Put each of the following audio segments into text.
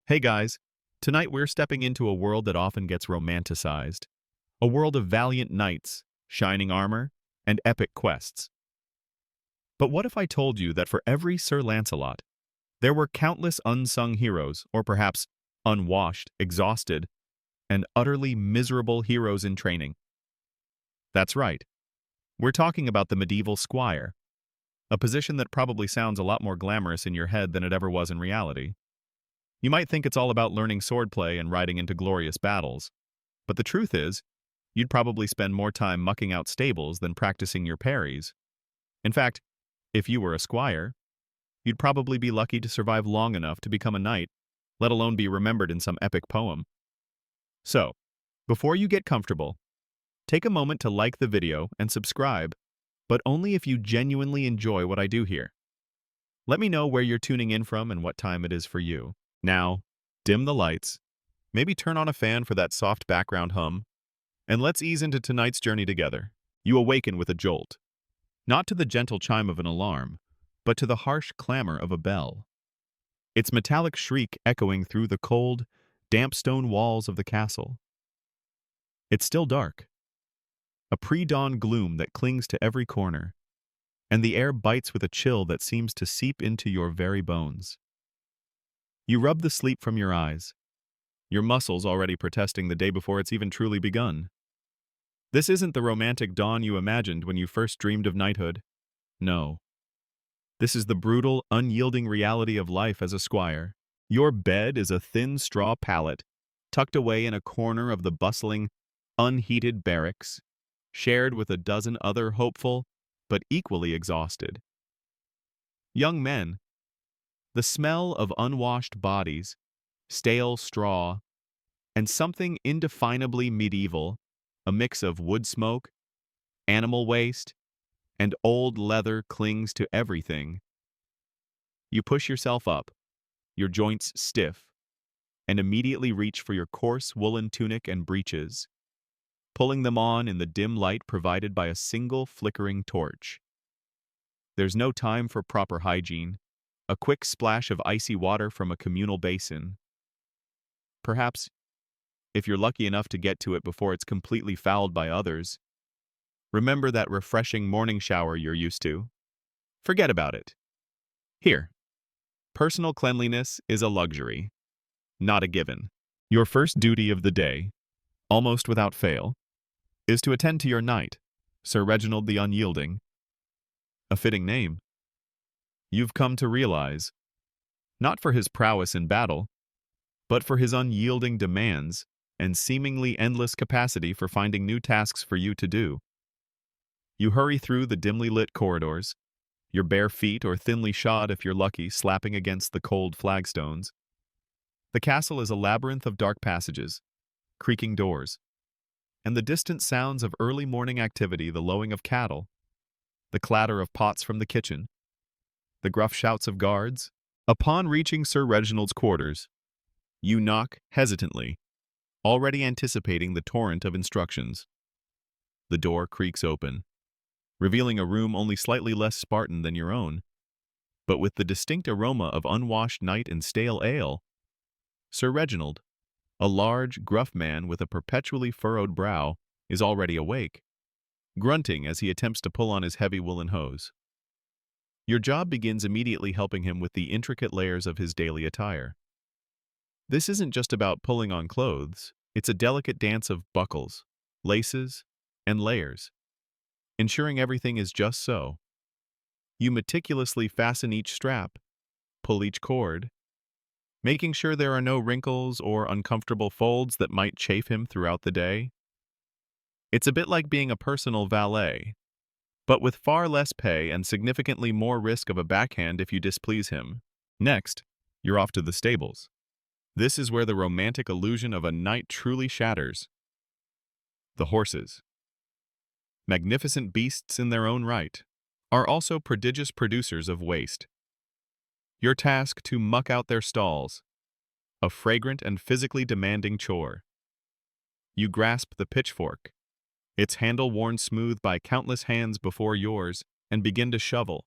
Hey guys, tonight we're stepping into a world that often gets romanticized. A world of valiant knights, shining armor, and epic quests. But what if I told you that for every Sir Lancelot, there were countless unsung heroes, or perhaps unwashed, exhausted, and utterly miserable heroes in training? That's right. We're talking about the medieval squire, a position that probably sounds a lot more glamorous in your head than it ever was in reality. You might think it's all about learning swordplay and riding into glorious battles, but the truth is, you'd probably spend more time mucking out stables than practicing your parries. In fact, if you were a squire, you'd probably be lucky to survive long enough to become a knight, let alone be remembered in some epic poem. So, before you get comfortable, take a moment to like the video and subscribe, but only if you genuinely enjoy what I do here. Let me know where you're tuning in from and what time it is for you. Now, dim the lights, maybe turn on a fan for that soft background hum, and let's ease into tonight's journey together. You awaken with a jolt, not to the gentle chime of an alarm, but to the harsh clamor of a bell. Its metallic shriek echoing through the cold, damp stone walls of the castle. It's still dark, a pre-dawn gloom that clings to every corner, and the air bites with a chill that seems to seep into your very bones. You rub the sleep from your eyes, your muscles already protesting the day before it's even truly begun. This isn't the romantic dawn you imagined when you first dreamed of knighthood. No. This is the brutal, unyielding reality of life as a squire. Your bed is a thin straw pallet, tucked away in a corner of the bustling, unheated barracks, shared with a dozen other hopeful, but equally exhausted young men. The smell of unwashed bodies, stale straw, and something indefinably medieval, a mix of wood smoke, animal waste, and old leather clings to everything. You push yourself up, your joints stiff, and immediately reach for your coarse woolen tunic and breeches, pulling them on in the dim light provided by a single flickering torch. There's no time for proper hygiene. A quick splash of icy water from a communal basin. Perhaps, if you're lucky enough to get to it before it's completely fouled by others, remember that refreshing morning shower you're used to. Forget about it. Here, personal cleanliness is a luxury, not a given. Your first duty of the day, almost without fail, is to attend to your knight, Sir Reginald the Unyielding. A fitting name. You've come to realize, not for his prowess in battle, but for his unyielding demands and seemingly endless capacity for finding new tasks for you to do. You hurry through the dimly lit corridors, your bare feet or thinly shod if you're lucky slapping against the cold flagstones. The castle is a labyrinth of dark passages, creaking doors, and the distant sounds of early morning activity, the lowing of cattle, the clatter of pots from the kitchen, the gruff shouts of guards. Upon reaching Sir Reginald's quarters, you knock hesitantly, already anticipating the torrent of instructions. The door creaks open, revealing a room only slightly less Spartan than your own, but with the distinct aroma of unwashed night and stale ale. Sir Reginald, a large, gruff man with a perpetually furrowed brow, is already awake, grunting as he attempts to pull on his heavy woolen hose. Your job begins immediately helping him with the intricate layers of his daily attire. This isn't just about pulling on clothes, it's a delicate dance of buckles, laces, and layers, ensuring everything is just so. You meticulously fasten each strap, pull each cord, making sure there are no wrinkles or uncomfortable folds that might chafe him throughout the day. It's a bit like being a personal valet, but with far less pay and significantly more risk of a backhand if you displease him. Next, you're off to the stables. This is where the romantic illusion of a knight truly shatters. The horses, magnificent beasts in their own right, are also prodigious producers of waste. Your task to muck out their stalls, a fragrant and physically demanding chore. You grasp the pitchfork, its handle worn smooth by countless hands before yours, and begin to shovel.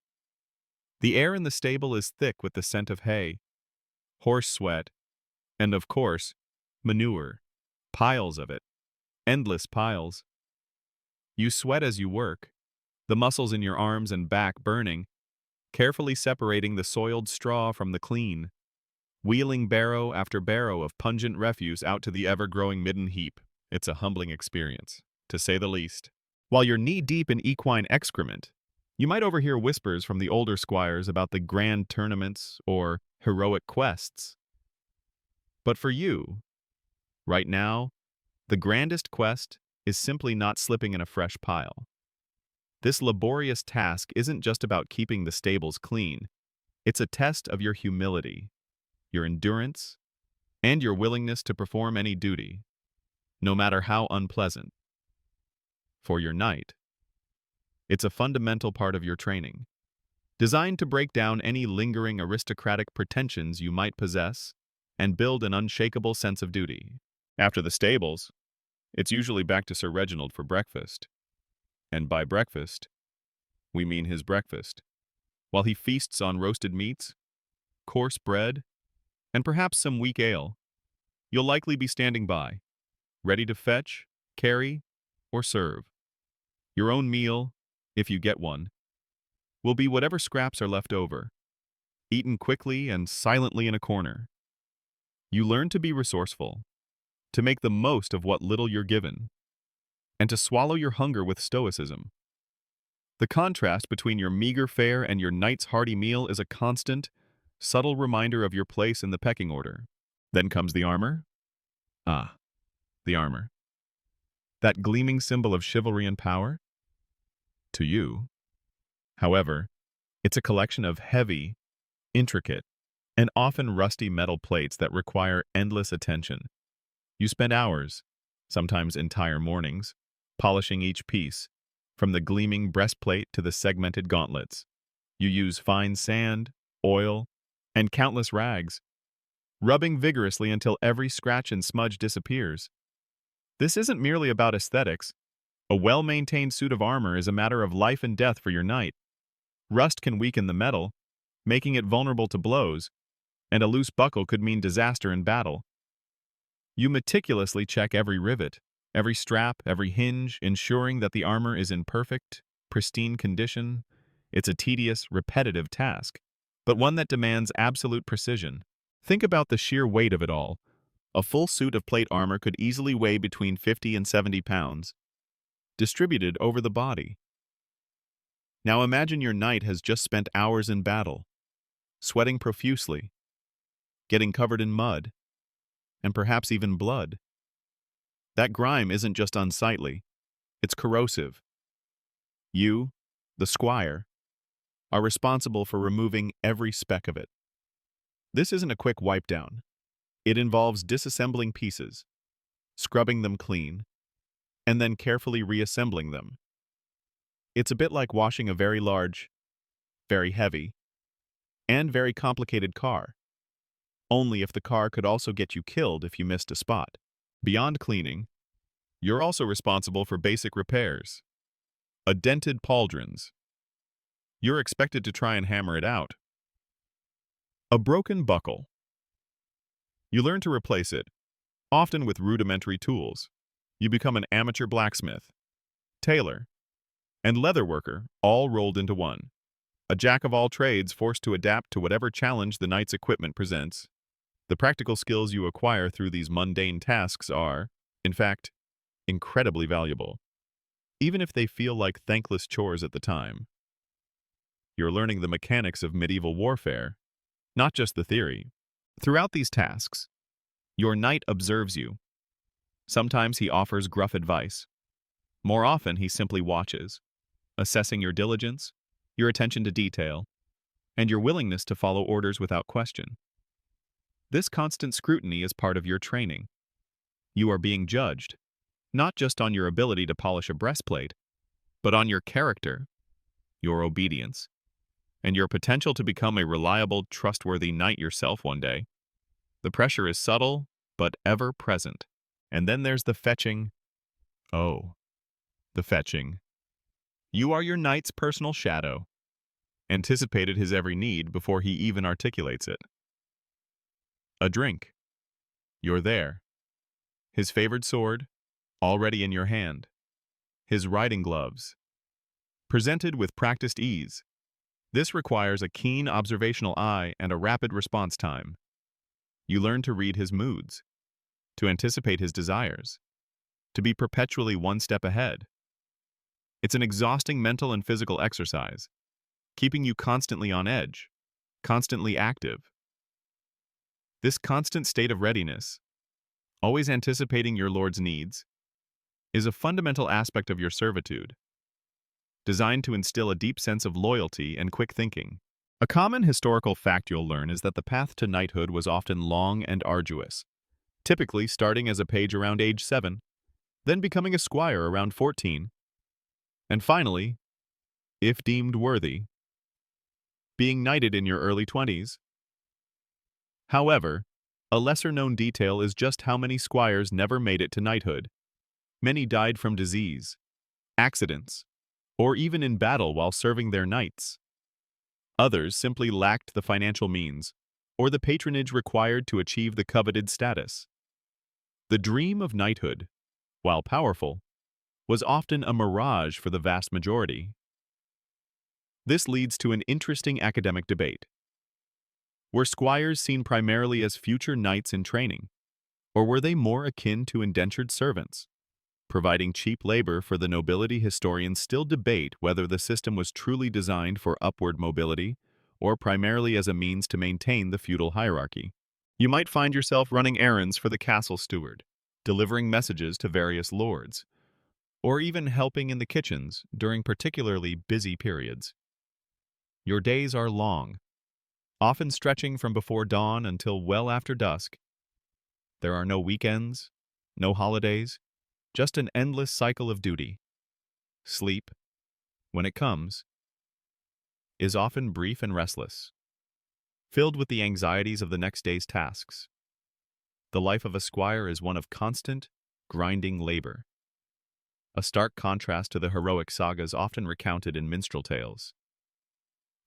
The air in the stable is thick with the scent of hay, horse sweat, And of course, manure. Piles of it. Endless piles. You sweat as you work, the muscles in your arms and back burning, carefully separating the soiled straw from the clean, wheeling barrow after barrow of pungent refuse out to the ever-growing midden heap. It's a humbling experience, to say the least. While you're knee-deep in equine excrement, you might overhear whispers from the older squires about the grand tournaments or heroic quests. But for you, right now, the grandest quest is simply not slipping in a fresh pile. This laborious task isn't just about keeping the stables clean. It's a test of your humility, your endurance, and your willingness to perform any duty, no matter how unpleasant. For your knight, it's a fundamental part of your training, designed to break down any lingering aristocratic pretensions you might possess and build an unshakable sense of duty. After the stables, it's usually back to Sir Reginald for breakfast. And by breakfast, we mean his breakfast. While he feasts on roasted meats, coarse bread, and perhaps some weak ale, you'll likely be standing by, ready to fetch, carry, or serve. Your own meal, if you get one, will be whatever scraps are left over, eaten quickly and silently in a corner. You learn to be resourceful, to make the most of what little you're given, and to swallow your hunger with stoicism. The contrast between your meager fare and your knight's hearty meal is a constant, subtle reminder of your place in the pecking order. Then comes the armor. Ah, the armor. That gleaming symbol of chivalry and power? To you, however, it's a collection of heavy, intricate, and often rusty metal plates that require endless attention. You spend hours, sometimes entire mornings, polishing each piece, from the gleaming breastplate to the segmented gauntlets. You use fine sand, oil, and countless rags, rubbing vigorously until every scratch and smudge disappears. This isn't merely about aesthetics. A well-maintained suit of armor is a matter of life and death for your knight. Rust can weaken the metal, making it vulnerable to blows, and a loose buckle could mean disaster in battle. You meticulously check every rivet, every strap, every hinge, ensuring that the armor is in perfect, pristine condition. It's a tedious, repetitive task, but one that demands absolute precision. Think about the sheer weight of it all. A full suit of plate armor could easily weigh between 50 and 70 pounds, distributed over the body. Now imagine your knight has just spent hours in battle, sweating profusely, getting covered in mud, and perhaps even blood. That grime isn't just unsightly, it's corrosive. You, the squire, are responsible for removing every speck of it. This isn't a quick wipe down. It involves disassembling pieces, scrubbing them clean, and then carefully reassembling them. It's a bit like washing a very large, very heavy, and very complicated car. Only if the car could also get you killed if you missed a spot. Beyond cleaning, you're also responsible for basic repairs. A dented pauldrons. You're expected to try and hammer it out. A broken buckle. You learn to replace it, often with rudimentary tools. You become an amateur blacksmith, tailor, and leatherworker, all rolled into one. A jack of all trades forced to adapt to whatever challenge the knight's equipment presents. The practical skills you acquire through these mundane tasks are, in fact, incredibly valuable, even if they feel like thankless chores at the time. You're learning the mechanics of medieval warfare, not just the theory. Throughout these tasks, your knight observes you. Sometimes he offers gruff advice. More often, he simply watches, assessing your diligence, your attention to detail, and your willingness to follow orders without question. This constant scrutiny is part of your training. You are being judged, not just on your ability to polish a breastplate, but on your character, your obedience, and your potential to become a reliable, trustworthy knight yourself one day. The pressure is subtle, but ever present. And then there's the fetching. Oh, the fetching. You are your knight's personal shadow, anticipated his every need before he even articulates it. A drink. You're there. His favored sword, already in your hand. His riding gloves, presented with practiced ease. This requires a keen observational eye and a rapid response time. You learn to read his moods, to anticipate his desires, to be perpetually one step ahead. It's an exhausting mental and physical exercise, keeping you constantly on edge, constantly active. This constant state of readiness, always anticipating your lord's needs, is a fundamental aspect of your servitude, designed to instill a deep sense of loyalty and quick thinking. A common historical fact you'll learn is that the path to knighthood was often long and arduous, typically starting as a page around age 7, then becoming a squire around 14, and finally, if deemed worthy, being knighted in your early 20s. However, a lesser-known detail is just how many squires never made it to knighthood. Many died from disease, accidents, or even in battle while serving their knights. Others simply lacked the financial means or the patronage required to achieve the coveted status. The dream of knighthood, while powerful, was often a mirage for the vast majority. This leads to an interesting academic debate. Were squires seen primarily as future knights in training, or were they more akin to indentured servants, providing cheap labor for the nobility? Historians still debate whether the system was truly designed for upward mobility or primarily as a means to maintain the feudal hierarchy. You might find yourself running errands for the castle steward, delivering messages to various lords, or even helping in the kitchens during particularly busy periods. Your days are long, often stretching from before dawn until well after dusk. There are no weekends, no holidays, just an endless cycle of duty. Sleep, when it comes, is often brief and restless, filled with the anxieties of the next day's tasks. The life of a squire is one of constant, grinding labor, a stark contrast to the heroic sagas often recounted in minstrel tales.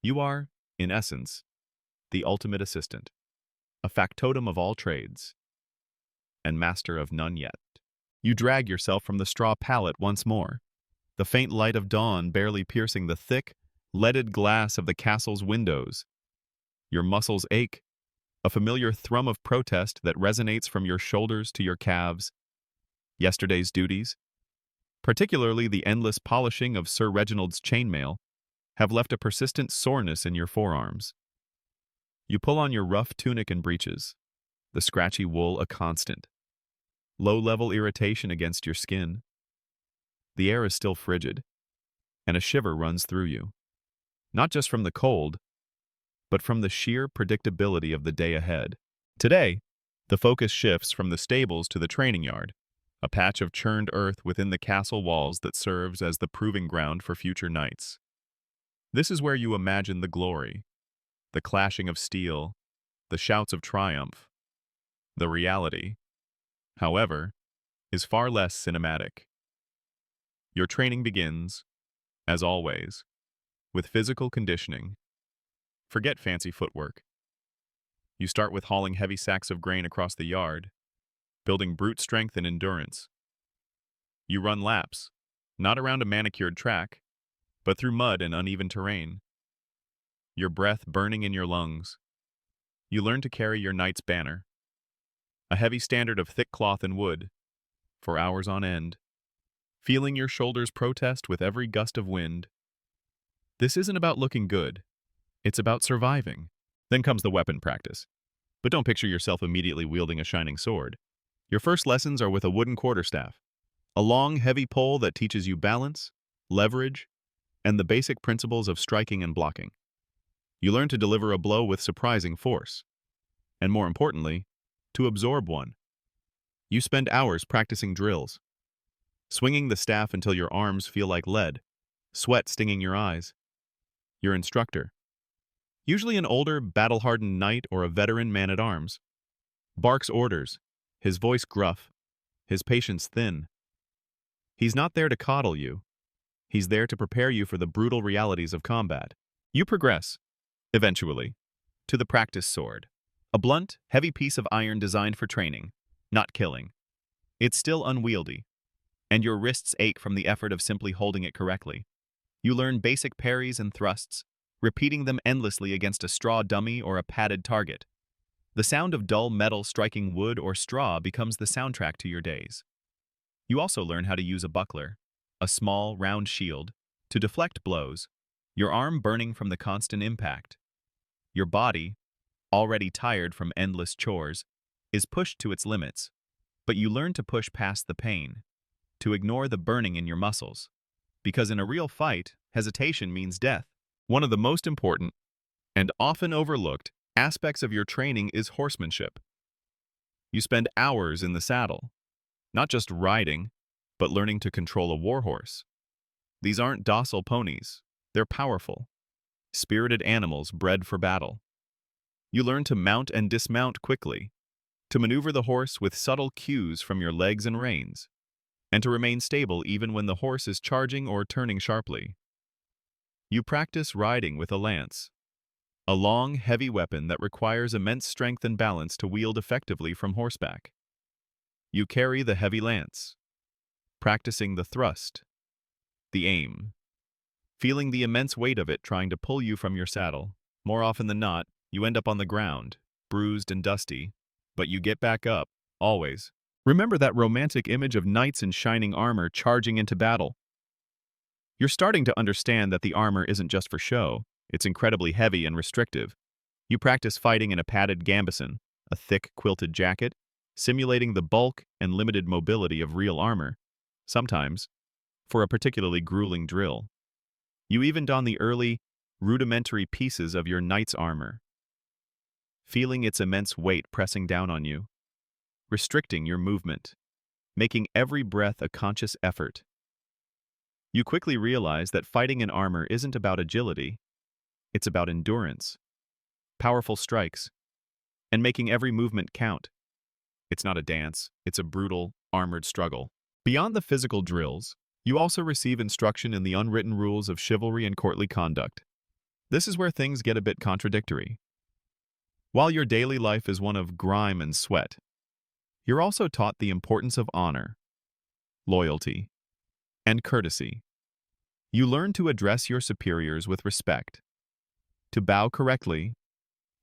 You are, in essence, the ultimate assistant, a factotum of all trades, and master of none yet. You drag yourself from the straw pallet once more, the faint light of dawn barely piercing the thick, leaded glass of the castle's windows. Your muscles ache, a familiar thrum of protest that resonates from your shoulders to your calves. Yesterday's duties, particularly the endless polishing of Sir Reginald's chainmail, have left a persistent soreness in your forearms. You pull on your rough tunic and breeches, the scratchy wool a constant. Low-level irritation against your skin. The air is still frigid, and a shiver runs through you. Not just from the cold, but from the sheer predictability of the day ahead. Today, the focus shifts from the stables to the training yard, a patch of churned earth within the castle walls that serves as the proving ground for future knights. This is where you imagine the glory, the clashing of steel, the shouts of triumph. The reality, however, is far less cinematic. Your training begins, as always, with physical conditioning. Forget fancy footwork. You start with hauling heavy sacks of grain across the yard, building brute strength and endurance. You run laps, not around a manicured track, but through mud and uneven terrain, your breath burning in your lungs. You learn to carry your knight's banner, a heavy standard of thick cloth and wood, for hours on end, feeling your shoulders protest with every gust of wind. This isn't about looking good, it's about surviving. Then comes the weapon practice. But don't picture yourself immediately wielding a shining sword. Your first lessons are with a wooden quarterstaff, a long, heavy pole that teaches you balance, leverage, and the basic principles of striking and blocking. You learn to deliver a blow with surprising force, and more importantly, to absorb one. You spend hours practicing drills, swinging the staff until your arms feel like lead, sweat stinging your eyes. Your instructor, usually an older, battle-hardened knight or a veteran man-at-arms, barks orders, his voice gruff, his patience thin. He's not there to coddle you. He's there to prepare you for the brutal realities of combat. You progress, eventually, to the practice sword, a blunt, heavy piece of iron designed for training. not killing. It's still unwieldy, and your wrists ache from the effort of simply holding it correctly. You learn basic parries and thrusts, repeating them endlessly against a straw dummy or a padded target. The sound of dull metal striking wood or straw becomes the soundtrack to your days. You also learn how to use a buckler, a small, round shield, to deflect blows, your arm burning from the constant impact. Your body, already tired from endless chores, is pushed to its limits, but you learn to push past the pain, to ignore the burning in your muscles. Because in a real fight, hesitation means death. One of the most important, and often overlooked, aspects of your training is horsemanship. You spend hours in the saddle, not just riding, but learning to control a warhorse. These aren't docile ponies, they're powerful, spirited animals bred for battle. You learn to mount and dismount quickly, to maneuver the horse with subtle cues from your legs and reins, and to remain stable even when the horse is charging or turning sharply. You practice riding with a lance, a long, heavy weapon that requires immense strength and balance to wield effectively from horseback. You carry the heavy lance, practicing the thrust, the aim, feeling the immense weight of it trying to pull you from your saddle. More often than not, you end up on the ground, bruised and dusty, but you get back up, always. Remember that romantic image of knights in shining armor charging into battle? You're starting to understand that the armor isn't just for show, it's incredibly heavy and restrictive. You practice fighting in a padded gambeson, a thick quilted jacket, simulating the bulk and limited mobility of real armor, sometimes, for a particularly grueling drill. You even don the early, rudimentary pieces of your knight's armor, feeling its immense weight pressing down on you, restricting your movement, making every breath a conscious effort. You quickly realize that fighting in armor isn't about agility, it's about endurance, powerful strikes, and making every movement count. It's not a dance, it's a brutal, armored struggle. Beyond the physical drills, you also receive instruction in the unwritten rules of chivalry and courtly conduct. This is where things get a bit contradictory. While your daily life is one of grime and sweat, you're also taught the importance of honor, loyalty, and courtesy. You learn to address your superiors with respect, to bow correctly,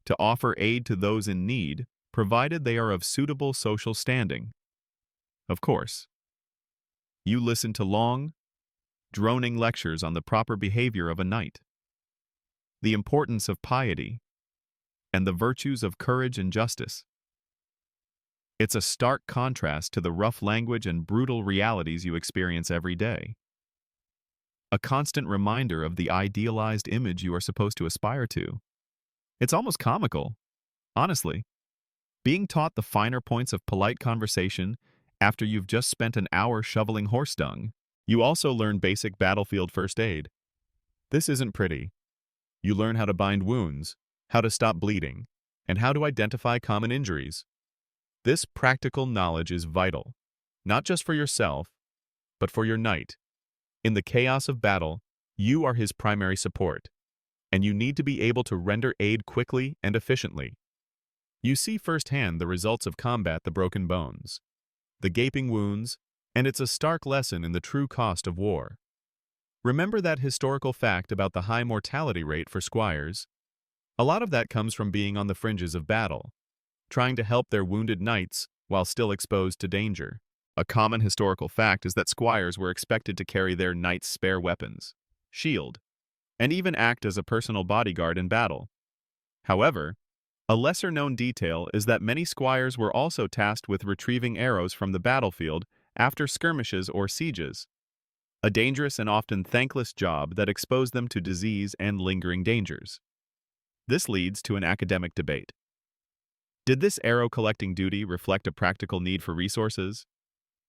to offer aid to those in need, provided they are of suitable social standing. Of course, you listen to long, droning lectures on the proper behavior of a knight, the importance of piety, and the virtues of courage and justice. It's a stark contrast to the rough language and brutal realities you experience every day. A constant reminder of the idealized image you are supposed to aspire to. It's almost comical, honestly. Being taught the finer points of polite conversation after you've just spent an hour shoveling horse dung. You also learn basic battlefield first aid. This isn't pretty. You learn how to bind wounds, how to stop bleeding, and how to identify common injuries. This practical knowledge is vital, not just for yourself, but for your knight. In the chaos of battle, you are his primary support, and you need to be able to render aid quickly and efficiently. You see firsthand the results of combat, the broken bones, the gaping wounds, and it's a stark lesson in the true cost of war. Remember that historical fact about the high mortality rate for squires? A lot of that comes from being on the fringes of battle, trying to help their wounded knights while still exposed to danger. A common historical fact is that squires were expected to carry their knight's spare weapons, shield, and even act as a personal bodyguard in battle. However, a lesser-known detail is that many squires were also tasked with retrieving arrows from the battlefield after skirmishes or sieges, a dangerous and often thankless job that exposed them to disease and lingering dangers. This leads to an academic debate. Did this arrow-collecting duty reflect a practical need for resources?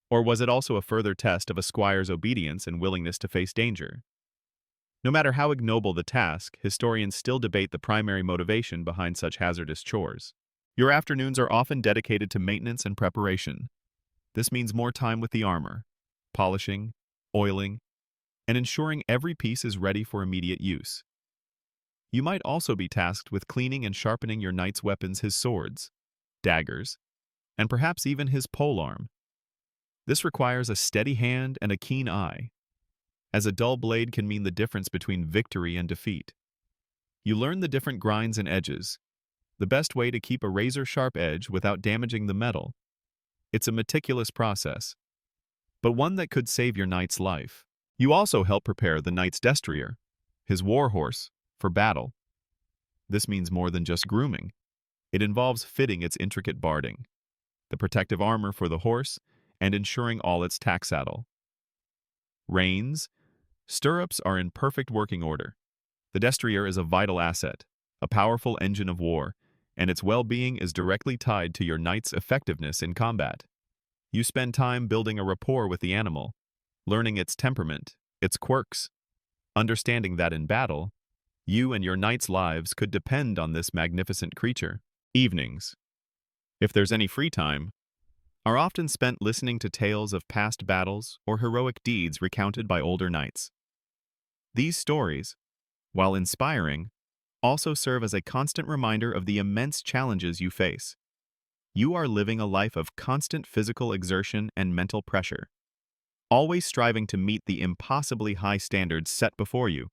Or was it also a further test of a squire's obedience and willingness to face danger? No matter how ignoble the task, historians still debate the primary motivation behind such hazardous chores. Your afternoons are often dedicated to maintenance and preparation. This means more time with the armor, polishing, oiling, and ensuring every piece is ready for immediate use. You might also be tasked with cleaning and sharpening your knight's weapons, his swords, daggers, and perhaps even his polearm. This requires a steady hand and a keen eye, as a dull blade can mean the difference between victory and defeat. You learn the different grinds and edges, the best way to keep a razor-sharp edge without damaging the metal. It's a meticulous process, but one that could save your knight's life. You also help prepare the knight's destrier, his war horse, for battle. This means more than just grooming. It involves fitting its intricate barding, the protective armor for the horse, and ensuring all its tack saddle. Reins, stirrups are in perfect working order. The destrier is a vital asset, a powerful engine of war, and its well-being is directly tied to your knight's effectiveness in combat. You spend time building a rapport with the animal, learning its temperament, its quirks, understanding that in battle, you and your knight's lives could depend on this magnificent creature. Evenings, if there's any free time, are often spent listening to tales of past battles or heroic deeds recounted by older knights. These stories, while inspiring, also serve as a constant reminder of the immense challenges you face. You are living a life of constant physical exertion and mental pressure, always striving to meet the impossibly high standards set before you.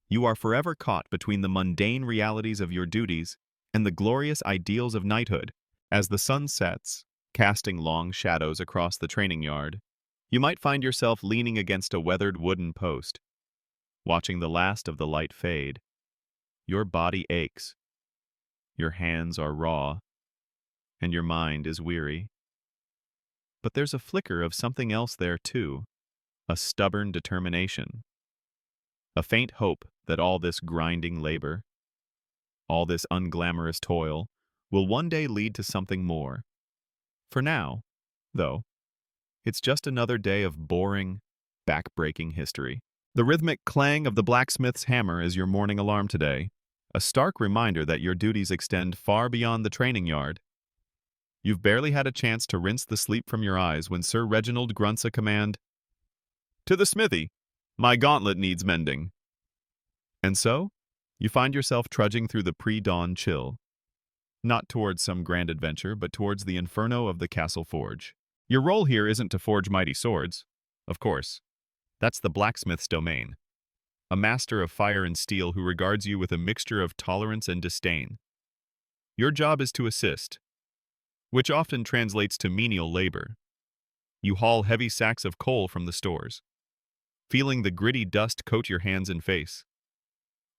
You are forever caught between the mundane realities of your duties and the glorious ideals of knighthood. As the sun sets, casting long shadows across the training yard, you might find yourself leaning against a weathered wooden post, watching the last of the light fade. Your body aches, your hands are raw, and your mind is weary. But there's a flicker of something else there too, a stubborn determination, a faint hope that all this grinding labor, all this unglamorous toil, will one day lead to something more. For now, though, it's just another day of boring, back-breaking history. The rhythmic clang of the blacksmith's hammer is your morning alarm today, a stark reminder that your duties extend far beyond the training yard. You've barely had a chance to rinse the sleep from your eyes when Sir Reginald grunts a command, "To the smithy! My gauntlet needs mending." And so, you find yourself trudging through the pre-dawn chill, not towards some grand adventure, but towards the inferno of the castle forge. Your role here isn't to forge mighty swords, of course. That's the blacksmith's domain, a master of fire and steel who regards you with a mixture of tolerance and disdain. Your job is to assist, which often translates to menial labor. You haul heavy sacks of coal from the stores, feeling the gritty dust coat your hands and face.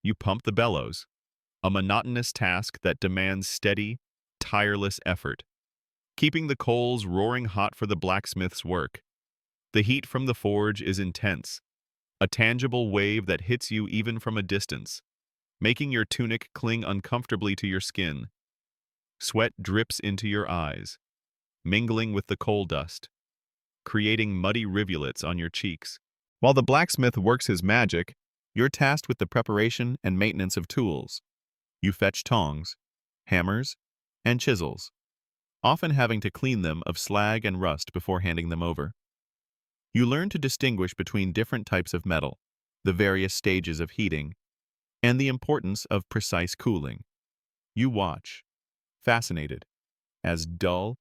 You pump the bellows, a monotonous task that demands steady, tireless effort, keeping the coals roaring hot for the blacksmith's work. The heat from the forge is intense, a tangible wave that hits you even from a distance, making your tunic cling uncomfortably to your skin. Sweat drips into your eyes, mingling with the coal dust, creating muddy rivulets on your cheeks. While the blacksmith works his magic, you're tasked with the preparation and maintenance of tools. You fetch tongs, hammers, and chisels, often having to clean them of slag and rust before handing them over. You learn to distinguish between different types of metal, the various stages of heating, and the importance of precise cooling. You watch, fascinated, as dull,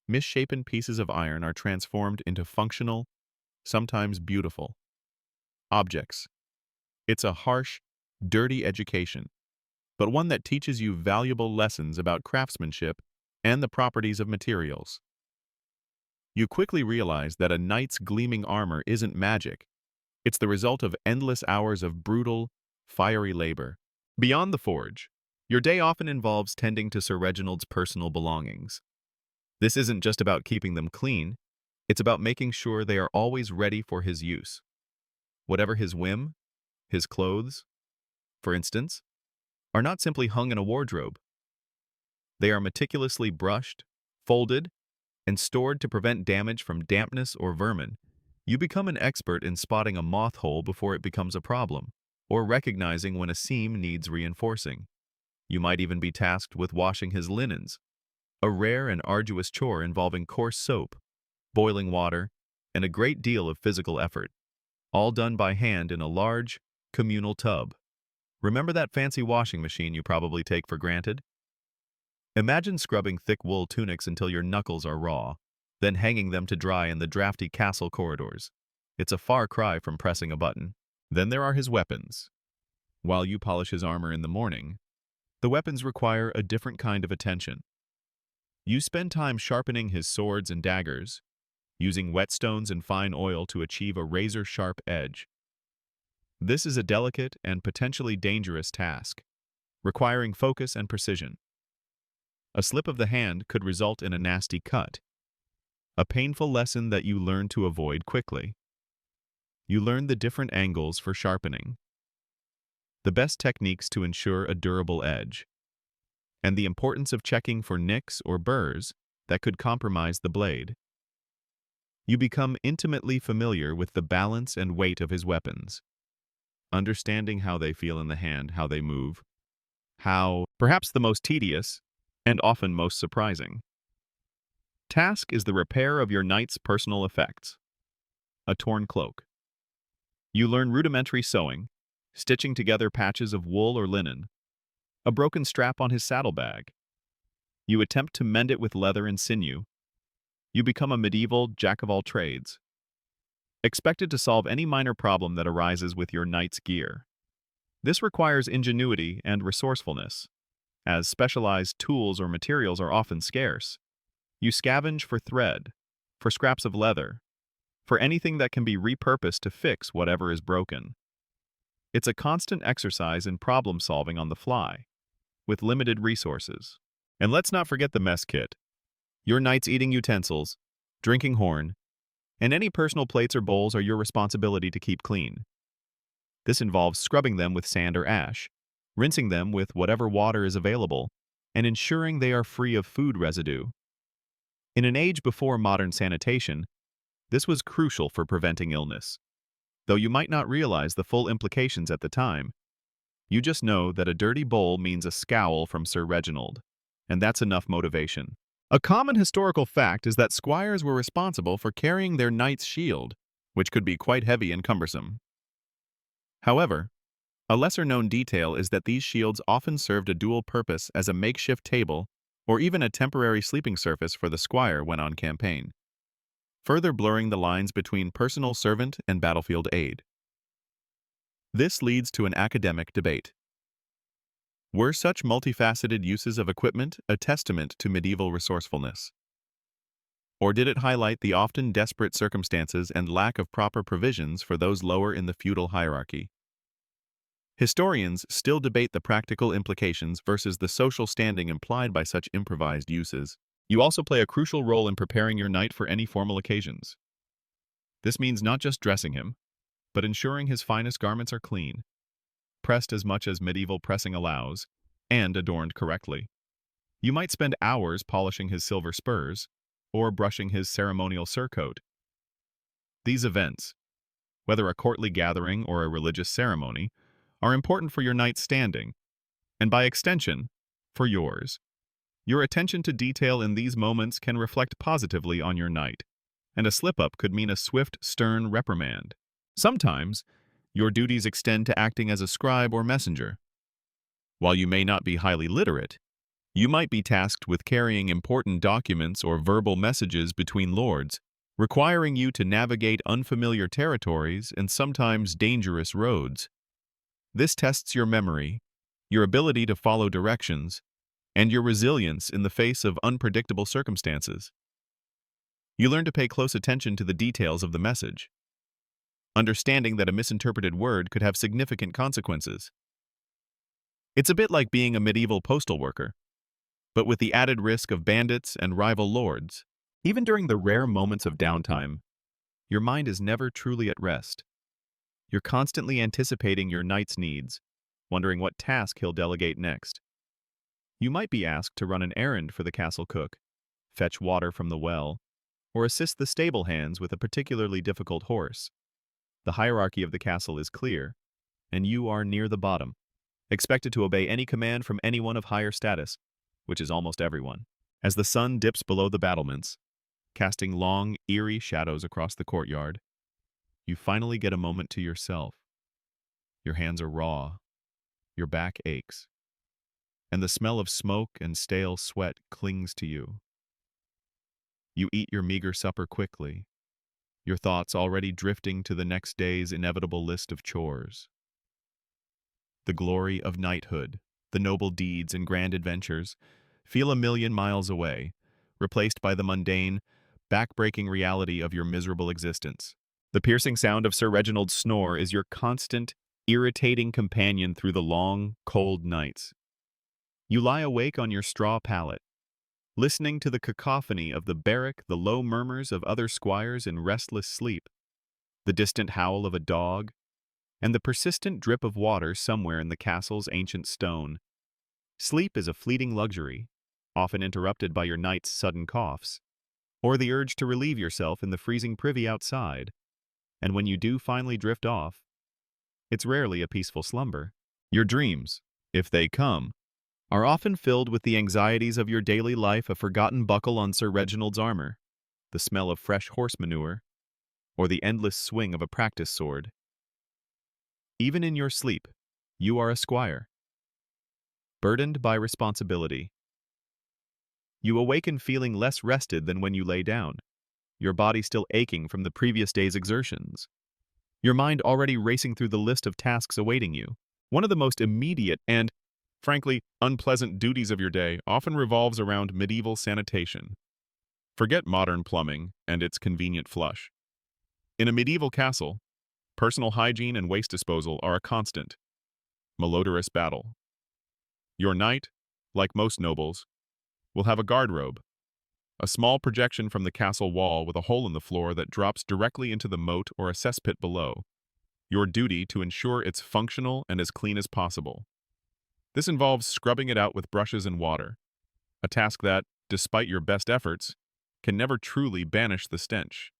misshapen pieces of iron are transformed into functional, sometimes beautiful, objects. It's a harsh, dirty education, but one that teaches you valuable lessons about craftsmanship and the properties of materials. You quickly realize that a knight's gleaming armor isn't magic. It's the result of endless hours of brutal, fiery labor. Beyond the forge, your day often involves tending to Sir Reginald's personal belongings. This isn't just about keeping them clean, it's about making sure they are always ready for his use. Whatever his whim, his clothes, for instance, are not simply hung in a wardrobe. They are meticulously brushed, folded, and stored to prevent damage from dampness or vermin. You become an expert in spotting a moth hole before it becomes a problem, or recognizing when a seam needs reinforcing. You might even be tasked with washing his linens, a rare and arduous chore involving coarse soap, boiling water, and a great deal of physical effort, all done by hand in a large, communal tub. Remember that fancy washing machine you probably take for granted? Imagine scrubbing thick wool tunics until your knuckles are raw, then hanging them to dry in the drafty castle corridors. It's a far cry from pressing a button. Then there are his weapons. While you polish his armor in the morning, the weapons require a different kind of attention. You spend time sharpening his swords and daggers, using whetstones and fine oil to achieve a razor-sharp edge. This is a delicate and potentially dangerous task, requiring focus and precision. A slip of the hand could result in a nasty cut, a painful lesson that you learn to avoid quickly. You learn the different angles for sharpening, the best techniques to ensure a durable edge, and the importance of checking for nicks or burrs that could compromise the blade. You become intimately familiar with the balance and weight of his weapons, understanding how they feel in the hand, how they move, how, perhaps the most tedious, and often most surprising. Task is the repair of your knight's personal effects. A torn cloak. You learn rudimentary sewing, stitching together patches of wool or linen, a broken strap on his saddlebag. You attempt to mend it with leather and sinew. You become a medieval jack-of-all-trades, expected to solve any minor problem that arises with your knight's gear. This requires ingenuity and resourcefulness, as specialized tools or materials are often scarce. You scavenge for thread, for scraps of leather, for anything that can be repurposed to fix whatever is broken. It's a constant exercise in problem-solving on the fly, with limited resources. And let's not forget the mess kit. Your knight's eating utensils, drinking horn, and any personal plates or bowls are your responsibility to keep clean. This involves scrubbing them with sand or ash, rinsing them with whatever water is available, and ensuring they are free of food residue. In an age before modern sanitation, this was crucial for preventing illness. Though you might not realize the full implications at the time, you just know that a dirty bowl means a scowl from Sir Reginald, and that's enough motivation. A common historical fact is that squires were responsible for carrying their knight's shield, which could be quite heavy and cumbersome. However, a lesser-known detail is that these shields often served a dual purpose as a makeshift table or even a temporary sleeping surface for the squire when on campaign, further blurring the lines between personal servant and battlefield aid. This leads to an academic debate. Were such multifaceted uses of equipment a testament to medieval resourcefulness? Or did it highlight the often desperate circumstances and lack of proper provisions for those lower in the feudal hierarchy? Historians still debate the practical implications versus the social standing implied by such improvised uses. You also play a crucial role in preparing your knight for any formal occasions. This means not just dressing him, but ensuring his finest garments are clean, pressed as much as medieval pressing allows, and adorned correctly. You might spend hours polishing his silver spurs, or brushing his ceremonial surcoat. These events, whether a courtly gathering or a religious ceremony, are important for your knight's standing, and by extension, for yours. Your attention to detail in these moments can reflect positively on your knight, and a slip-up could mean a swift, stern reprimand. Sometimes, your duties extend to acting as a scribe or messenger. While you may not be highly literate, you might be tasked with carrying important documents or verbal messages between lords, requiring you to navigate unfamiliar territories and sometimes dangerous roads. This tests your memory, your ability to follow directions, and your resilience in the face of unpredictable circumstances. You learn to pay close attention to the details of the message, understanding that a misinterpreted word could have significant consequences. It's a bit like being a medieval postal worker, but with the added risk of bandits and rival lords. Even during the rare moments of downtime, your mind is never truly at rest. You're constantly anticipating your knight's needs, wondering what task he'll delegate next. You might be asked to run an errand for the castle cook, fetch water from the well, or assist the stable hands with a particularly difficult horse. The hierarchy of the castle is clear, and you are near the bottom, expected to obey any command from anyone of higher status, which is almost everyone. As the sun dips below the battlements, casting long, eerie shadows across the courtyard, you finally get a moment to yourself. Your hands are raw, your back aches, and the smell of smoke and stale sweat clings to you. You eat your meager supper quickly, your thoughts already drifting to the next day's inevitable list of chores. The glory of knighthood, the noble deeds and grand adventures, feel a million miles away, replaced by the mundane, backbreaking reality of your miserable existence. The piercing sound of Sir Reginald's snore is your constant, irritating companion through the long, cold nights. You lie awake on your straw pallet, listening to the cacophony of the barrack, the low murmurs of other squires in restless sleep, the distant howl of a dog, and the persistent drip of water somewhere in the castle's ancient stone. Sleep is a fleeting luxury, often interrupted by your night's sudden coughs, or the urge to relieve yourself in the freezing privy outside. And when you do finally drift off, it's rarely a peaceful slumber. Your dreams, if they come, are often filled with the anxieties of your daily life, a forgotten buckle on Sir Reginald's armor, the smell of fresh horse manure, or the endless swing of a practice sword. Even in your sleep, you are a squire, burdened by responsibility. You awaken feeling less rested than when you lay down, your body still aching from the previous day's exertions, your mind already racing through the list of tasks awaiting you. One of the most immediate and, frankly, unpleasant duties of your day often revolves around medieval sanitation. Forget modern plumbing and its convenient flush. In a medieval castle, personal hygiene and waste disposal are a constant, malodorous battle. Your knight, like most nobles, will have a guardrobe, a small projection from the castle wall with a hole in the floor that drops directly into the moat or a cesspit below. Your duty to ensure it's functional and as clean as possible. This involves scrubbing it out with brushes and water, a task that, despite your best efforts, can never truly banish the stench.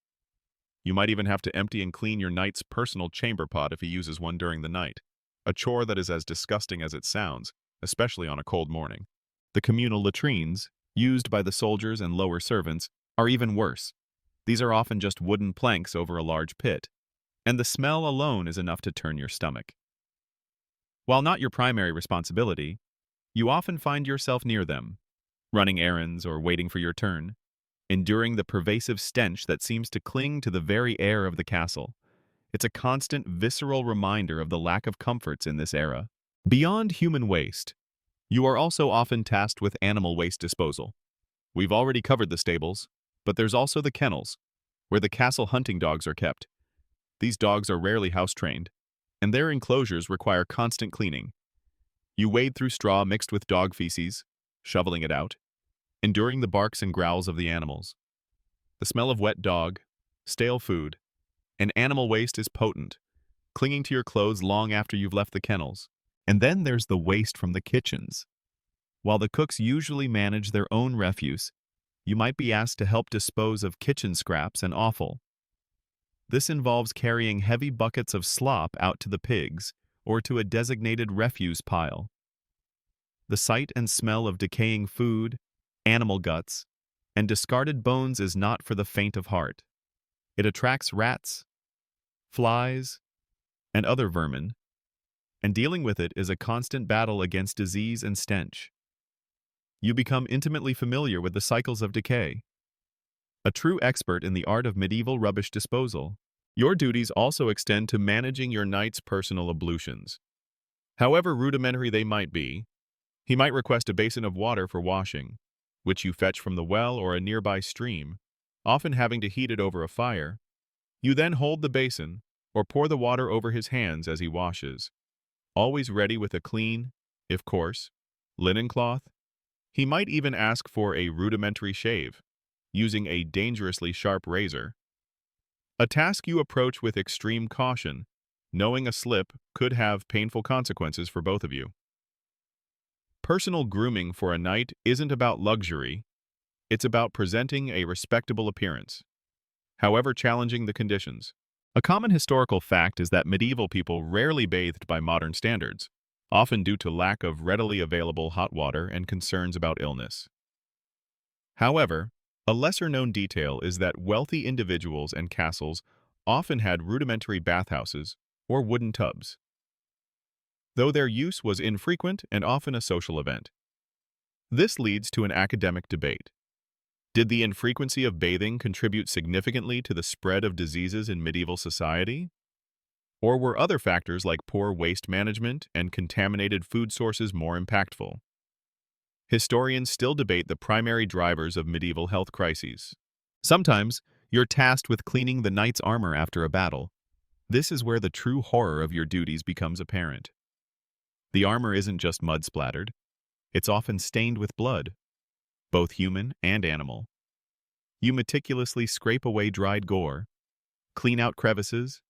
You might even have to empty and clean your knight's personal chamber pot if he uses one during the night, a chore that is as disgusting as it sounds, especially on a cold morning. The communal latrines, used by the soldiers and lower servants, are even worse. These are often just wooden planks over a large pit, and the smell alone is enough to turn your stomach. While not your primary responsibility, you often find yourself near them, running errands or waiting for your turn, enduring the pervasive stench that seems to cling to the very air of the castle. It's a constant, visceral reminder of the lack of comforts in this era. Beyond human waste, you are also often tasked with animal waste disposal. We've already covered the stables, but there's also the kennels, where the castle hunting dogs are kept. These dogs are rarely house-trained, and their enclosures require constant cleaning. You wade through straw mixed with dog feces, shoveling it out, enduring the barks and growls of the animals. The smell of wet dog, stale food, and animal waste is potent, clinging to your clothes long after you've left the kennels. And then there's the waste from the kitchens. While the cooks usually manage their own refuse, you might be asked to help dispose of kitchen scraps and offal. This involves carrying heavy buckets of slop out to the pigs or to a designated refuse pile. The sight and smell of decaying food, animal guts, and discarded bones is not for the faint of heart. It attracts rats, flies, and other vermin, and dealing with it is a constant battle against disease and stench. You become intimately familiar with the cycles of decay. A true expert in the art of medieval rubbish disposal, your duties also extend to managing your knight's personal ablutions. However rudimentary they might be, he might request a basin of water for washing, which you fetch from the well or a nearby stream, often having to heat it over a fire. You then hold the basin or pour the water over his hands as he washes, always ready with a clean, if coarse, linen cloth. He might even ask for a rudimentary shave, using a dangerously sharp razor. A task you approach with extreme caution, knowing a slip could have painful consequences for both of you. Personal grooming for a knight isn't about luxury, it's about presenting a respectable appearance, however challenging the conditions. A common historical fact is that medieval people rarely bathed by modern standards, often due to lack of readily available hot water and concerns about illness. However, a lesser-known detail is that wealthy individuals and castles often had rudimentary bathhouses or wooden tubs, though their use was infrequent and often a social event. This leads to an academic debate. Did the infrequency of bathing contribute significantly to the spread of diseases in medieval society? Or were other factors like poor waste management and contaminated food sources more impactful? Historians still debate the primary drivers of medieval health crises. Sometimes, you're tasked with cleaning the knight's armor after a battle. This is where the true horror of your duties becomes apparent. The armor isn't just mud-splattered. It's often stained with blood, both human and animal. You meticulously scrape away dried gore, clean out crevices,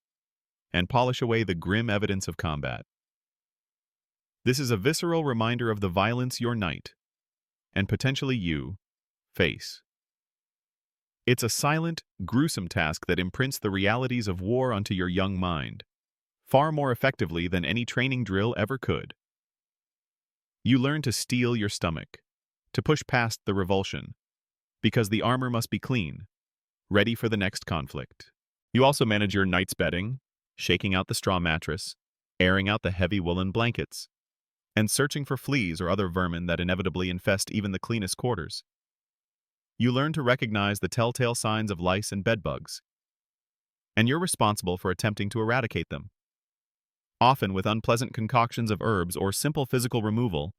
and polish away the grim evidence of combat. This is a visceral reminder of the violence your knight, and potentially you, face. It's a silent, gruesome task that imprints the realities of war onto your young mind, far more effectively than any training drill ever could. You learn to steel your stomach, to push past the revulsion, because the armor must be clean, ready for the next conflict. You also manage your night's bedding, shaking out the straw mattress, airing out the heavy woolen blankets, and searching for fleas or other vermin that inevitably infest even the cleanest quarters. You learn to recognize the telltale signs of lice and bedbugs, and you're responsible for attempting to eradicate them. Often with unpleasant concoctions of herbs or simple physical removal,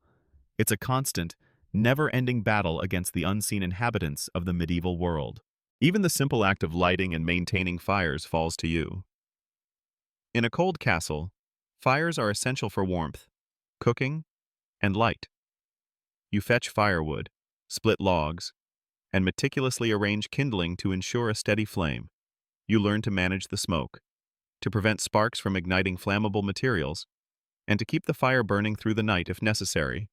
it's a constant, never-ending battle against the unseen inhabitants of the medieval world. Even the simple act of lighting and maintaining fires falls to you. In a cold castle, fires are essential for warmth, cooking, and light. You fetch firewood, split logs, and meticulously arrange kindling to ensure a steady flame. You learn to manage the smoke, to prevent sparks from igniting flammable materials, and to keep the fire burning through the night if necessary.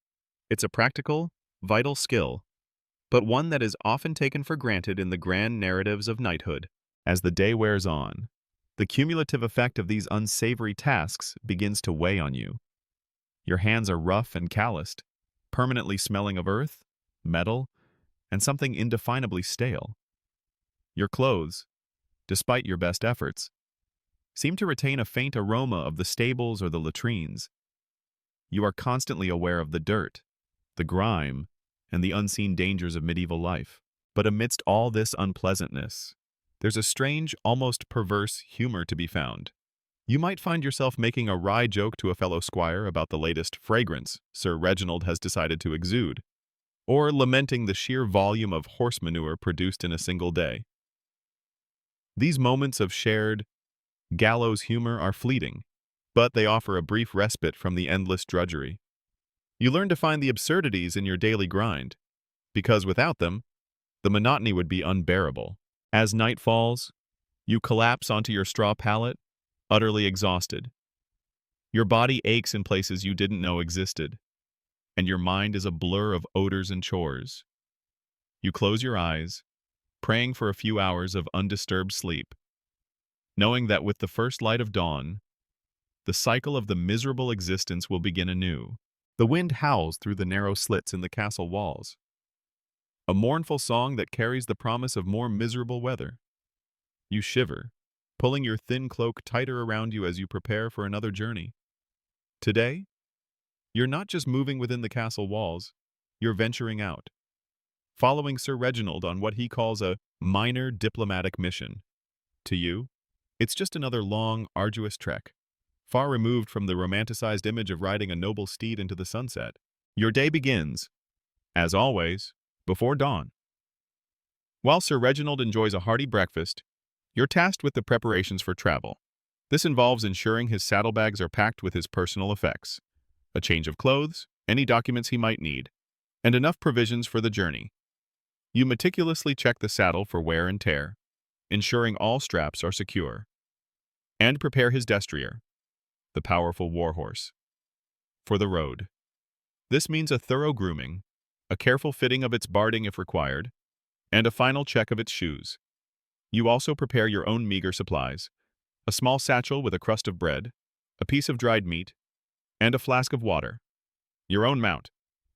It's a practical, vital skill, but one that is often taken for granted in the grand narratives of knighthood. As the day wears on, the cumulative effect of these unsavory tasks begins to weigh on you. Your hands are rough and calloused, permanently smelling of earth, metal, and something indefinably stale. Your clothes, despite your best efforts, seem to retain a faint aroma of the stables or the latrines. You are constantly aware of the dirt, the grime, and the unseen dangers of medieval life. But amidst all this unpleasantness, there's a strange, almost perverse humor to be found. You might find yourself making a wry joke to a fellow squire about the latest fragrance Sir Reginald has decided to exude, or lamenting the sheer volume of horse manure produced in a single day. These moments of shared, gallows humor are fleeting, but they offer a brief respite from the endless drudgery. You learn to find the absurdities in your daily grind, because without them, the monotony would be unbearable. As night falls, you collapse onto your straw pallet, utterly exhausted. Your body aches in places you didn't know existed, and your mind is a blur of odors and chores. You close your eyes, praying for a few hours of undisturbed sleep, knowing that with the first light of dawn, the cycle of the miserable existence will begin anew. The wind howls through the narrow slits in the castle walls, a mournful song that carries the promise of more miserable weather. You shiver, pulling your thin cloak tighter around you as you prepare for another journey. Today, you're not just moving within the castle walls, you're venturing out, following Sir Reginald on what he calls a minor diplomatic mission. To you, it's just another long, arduous trek, far removed from the romanticized image of riding a noble steed into the sunset. Your day begins, as always, before dawn. While Sir Reginald enjoys a hearty breakfast, you're tasked with the preparations for travel. This involves ensuring his saddlebags are packed with his personal effects, a change of clothes, any documents he might need, and enough provisions for the journey. You meticulously check the saddle for wear and tear, ensuring all straps are secure, and prepare his destrier, the powerful warhorse, for the road. This means a thorough grooming, a careful fitting of its barding if required, and a final check of its shoes. You also prepare your own meager supplies, a small satchel with a crust of bread, a piece of dried meat, and a flask of water. Your own mount,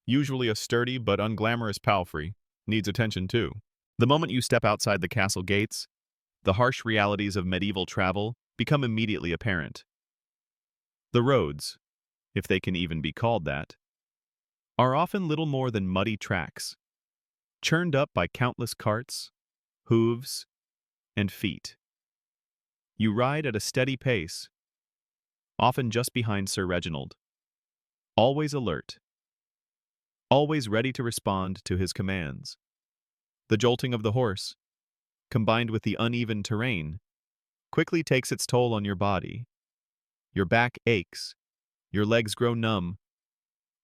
usually a sturdy but unglamorous palfrey, needs attention too. The moment you step outside the castle gates, the harsh realities of medieval travel become immediately apparent. The roads, if they can even be called that, are often little more than muddy tracks, churned up by countless carts, hooves, and feet. You ride at a steady pace, often just behind Sir Reginald, always alert, always ready to respond to his commands. The jolting of the horse, combined with the uneven terrain, quickly takes its toll on your body. Your back aches, your legs grow numb,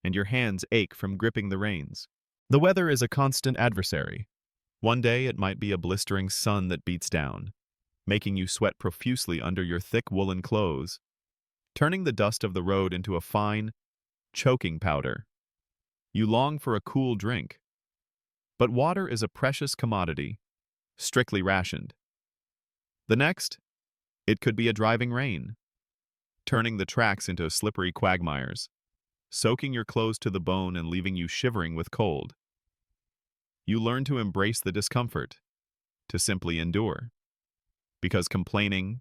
and your hands ache from gripping the reins. The weather is a constant adversary. One day it might be a blistering sun that beats down, making you sweat profusely under your thick woolen clothes, turning the dust of the road into a fine, choking powder. You long for a cool drink. But water is a precious commodity, strictly rationed. The next, it could be a driving rain, turning the tracks into slippery quagmires, soaking your clothes to the bone and leaving you shivering with cold. You learn to embrace the discomfort, to simply endure, because complaining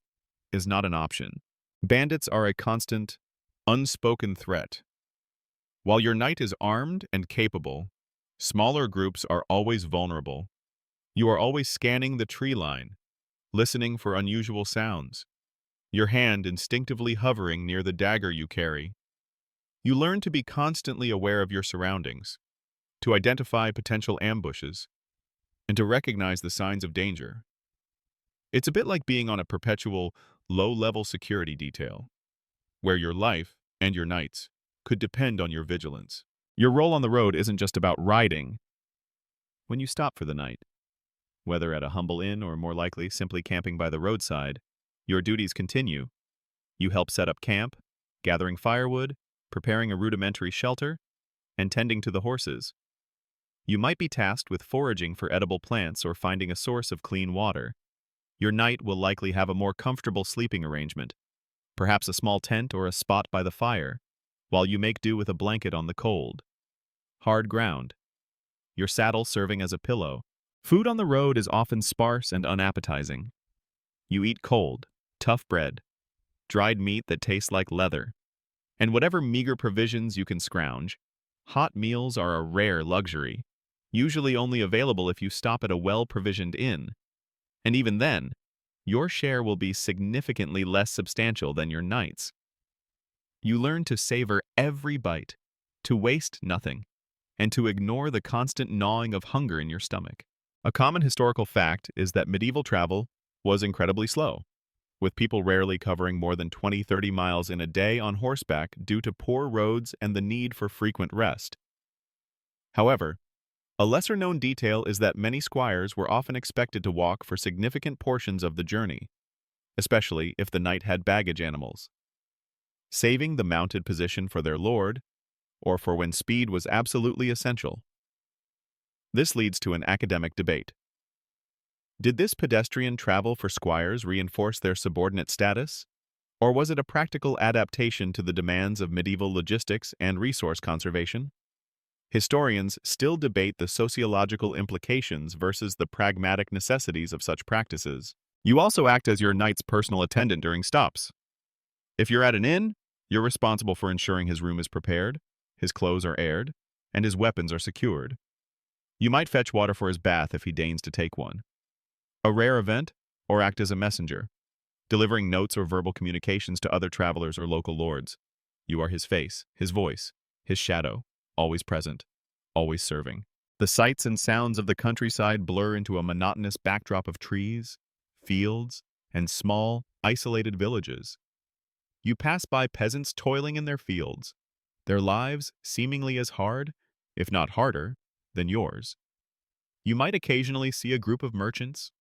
is not an option. Bandits are a constant, unspoken threat. While your knight is armed and capable, smaller groups are always vulnerable. You are always scanning the tree line, listening for unusual sounds, your hand instinctively hovering near the dagger you carry. You learn to be constantly aware of your surroundings, to identify potential ambushes, and to recognize the signs of danger. It's a bit like being on a perpetual, low-level security detail, where your life and your knight's could depend on your vigilance. Your role on the road isn't just about riding. When you stop for the night, whether at a humble inn or more likely simply camping by the roadside, your duties continue. You help set up camp, gathering firewood, preparing a rudimentary shelter, and tending to the horses. You might be tasked with foraging for edible plants or finding a source of clean water. Your knight will likely have a more comfortable sleeping arrangement, perhaps a small tent or a spot by the fire, while you make do with a blanket on the cold, hard ground, your saddle serving as a pillow. Food on the road is often sparse and unappetizing. You eat cold, tough bread, dried meat that tastes like leather, and whatever meager provisions you can scrounge. Hot meals are a rare luxury, usually only available if you stop at a well-provisioned inn. And even then, your share will be significantly less substantial than your knight's. You learn to savor every bite, to waste nothing, and to ignore the constant gnawing of hunger in your stomach. A common historical fact is that medieval travel was incredibly slow, with people rarely covering more than 20-30 miles in a day on horseback due to poor roads and the need for frequent rest. However, a lesser-known detail is that many squires were often expected to walk for significant portions of the journey, especially if the knight had baggage animals, saving the mounted position for their lord, or for when speed was absolutely essential. This leads to an academic debate. Did this pedestrian travel for squires reinforce their subordinate status, or was it a practical adaptation to the demands of medieval logistics and resource conservation? Historians still debate the sociological implications versus the pragmatic necessities of such practices. You also act as your knight's personal attendant during stops. If you're at an inn, you're responsible for ensuring his room is prepared, his clothes are aired, and his weapons are secured. You might fetch water for his bath if he deigns to take one. A rare event, or act as a messenger, delivering notes or verbal communications to other travelers or local lords. You are his face, his voice, his shadow, always present, always serving. The sights and sounds of the countryside blur into a monotonous backdrop of trees, fields, and small, isolated villages. You pass by peasants toiling in their fields, their lives seemingly as hard, if not harder, than yours. You might occasionally see a group of merchants,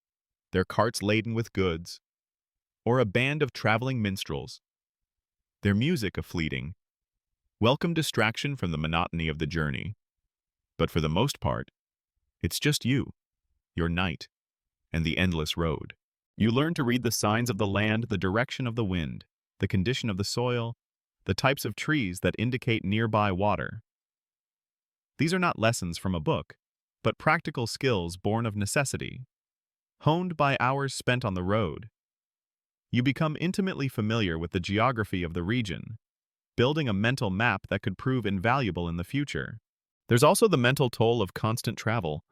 their carts laden with goods, or a band of traveling minstrels, their music a fleeting, welcome distraction from the monotony of the journey. But for the most part, it's just you, your knight, and the endless road. You learn to read the signs of the land, the direction of the wind, the condition of the soil, the types of trees that indicate nearby water. These are not lessons from a book, but practical skills born of necessity, honed by hours spent on the road. You become intimately familiar with the geography of the region, building a mental map that could prove invaluable in the future. There's also the mental toll of constant travel.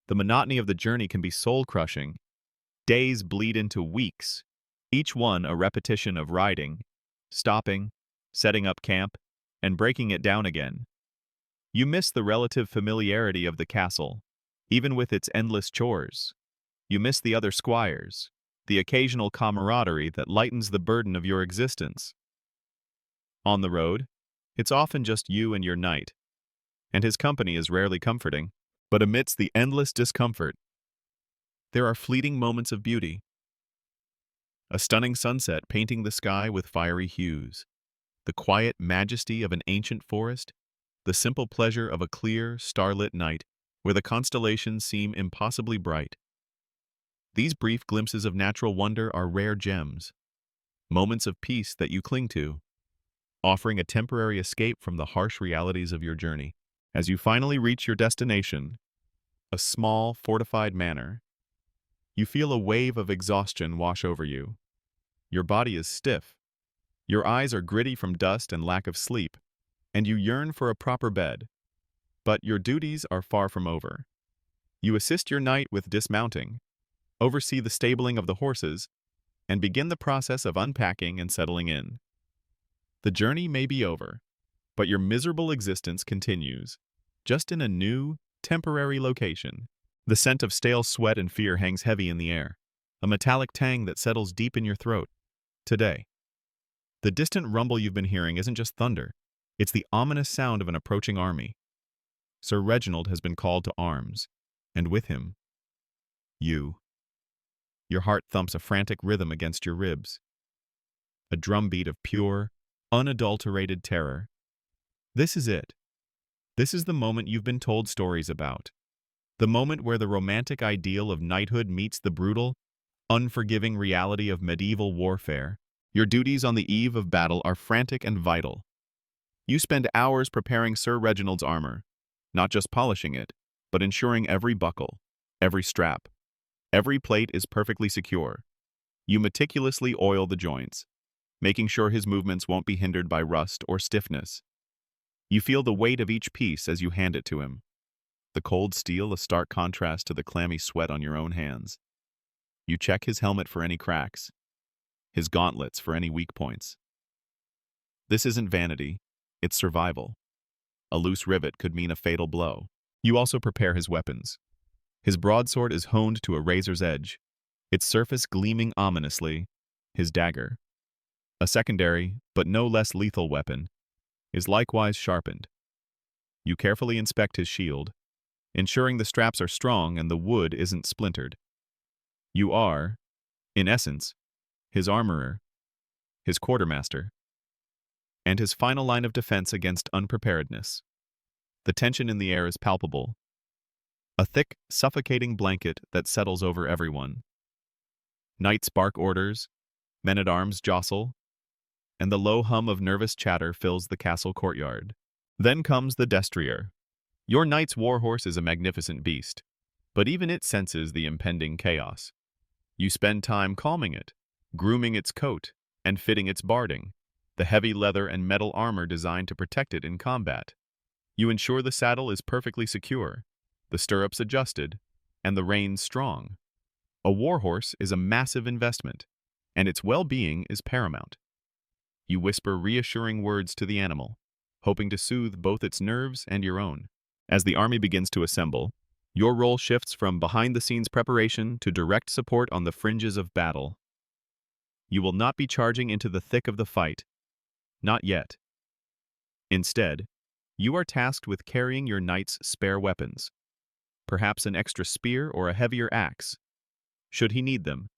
The monotony of the journey can be soul-crushing. Days bleed into weeks, each one a repetition of riding, stopping, setting up camp, and breaking it down again. You miss the relative familiarity of the castle, even with its endless chores. You miss the other squires, the occasional camaraderie that lightens the burden of your existence. On the road, it's often just you and your knight, and his company is rarely comforting. But amidst the endless discomfort, there are fleeting moments of beauty. A stunning sunset painting the sky with fiery hues, the quiet majesty of an ancient forest, the simple pleasure of a clear, starlit night where the constellations seem impossibly bright. These brief glimpses of natural wonder are rare gems, moments of peace that you cling to, offering a temporary escape from the harsh realities of your journey. As you finally reach your destination, a small, fortified manor, you feel a wave of exhaustion wash over you. Your body is stiff, your eyes are gritty from dust and lack of sleep, and you yearn for a proper bed. But your duties are far from over. You assist your knight with dismounting, oversee the stabling of the horses, and begin the process of unpacking and settling in. The journey may be over, but your miserable existence continues, just in a new, temporary location. The scent of stale sweat and fear hangs heavy in the air, a metallic tang that settles deep in your throat. Today, the distant rumble you've been hearing isn't just thunder, it's the ominous sound of an approaching army. Sir Reginald has been called to arms, and with him, you. Your heart thumps a frantic rhythm against your ribs, a drumbeat of pure, unadulterated terror. This is it. This is the moment you've been told stories about. The moment where the romantic ideal of knighthood meets the brutal, unforgiving reality of medieval warfare. Your duties on the eve of battle are frantic and vital. You spend hours preparing Sir Reginald's armor, not just polishing it, but ensuring every buckle, every strap, every plate is perfectly secure. You meticulously oil the joints, making sure his movements won't be hindered by rust or stiffness. You feel the weight of each piece as you hand it to him. The cold steel a stark contrast to the clammy sweat on your own hands. You check his helmet for any cracks, his gauntlets for any weak points. This isn't vanity, it's survival. A loose rivet could mean a fatal blow. You also prepare his weapons. His broadsword is honed to a razor's edge, its surface gleaming ominously. His dagger, a secondary but no less lethal weapon, is likewise sharpened. You carefully inspect his shield, ensuring the straps are strong and the wood isn't splintered. You are, in essence, his armorer, his quartermaster, and his final line of defense against unpreparedness. The tension in the air is palpable, a thick, suffocating blanket that settles over everyone. Knights bark orders, men-at-arms jostle, and the low hum of nervous chatter fills the castle courtyard. Then comes the destrier. Your knight's warhorse is a magnificent beast, but even it senses the impending chaos. You spend time calming it, grooming its coat, and fitting its barding, the heavy leather and metal armor designed to protect it in combat. You ensure the saddle is perfectly secure, the stirrups adjusted, and the reins strong. A warhorse is a massive investment, and its well-being is paramount. You whisper reassuring words to the animal, hoping to soothe both its nerves and your own. As the army begins to assemble, your role shifts from behind-the-scenes preparation to direct support on the fringes of battle. You will not be charging into the thick of the fight. Not yet. Instead, you are tasked with carrying your knight's spare weapons, perhaps an extra spear or a heavier axe, should he need them.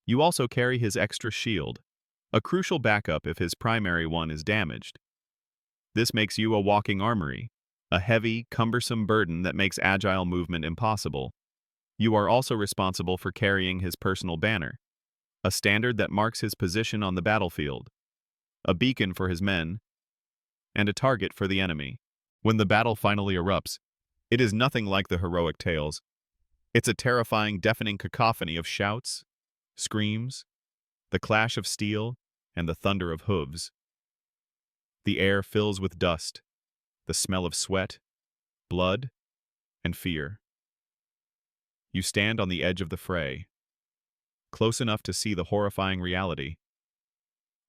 You also carry his extra shield, a crucial backup if his primary one is damaged. This makes you a walking armory, a heavy, cumbersome burden that makes agile movement impossible. You are also responsible for carrying his personal banner, a standard that marks his position on the battlefield, a beacon for his men, and a target for the enemy. When the battle finally erupts, it is nothing like the heroic tales. It's a terrifying, deafening cacophony of shouts, screams, the clash of steel, and the thunder of hooves. The air fills with dust, the smell of sweat, blood, and fear. You stand on the edge of the fray, close enough to see the horrifying reality,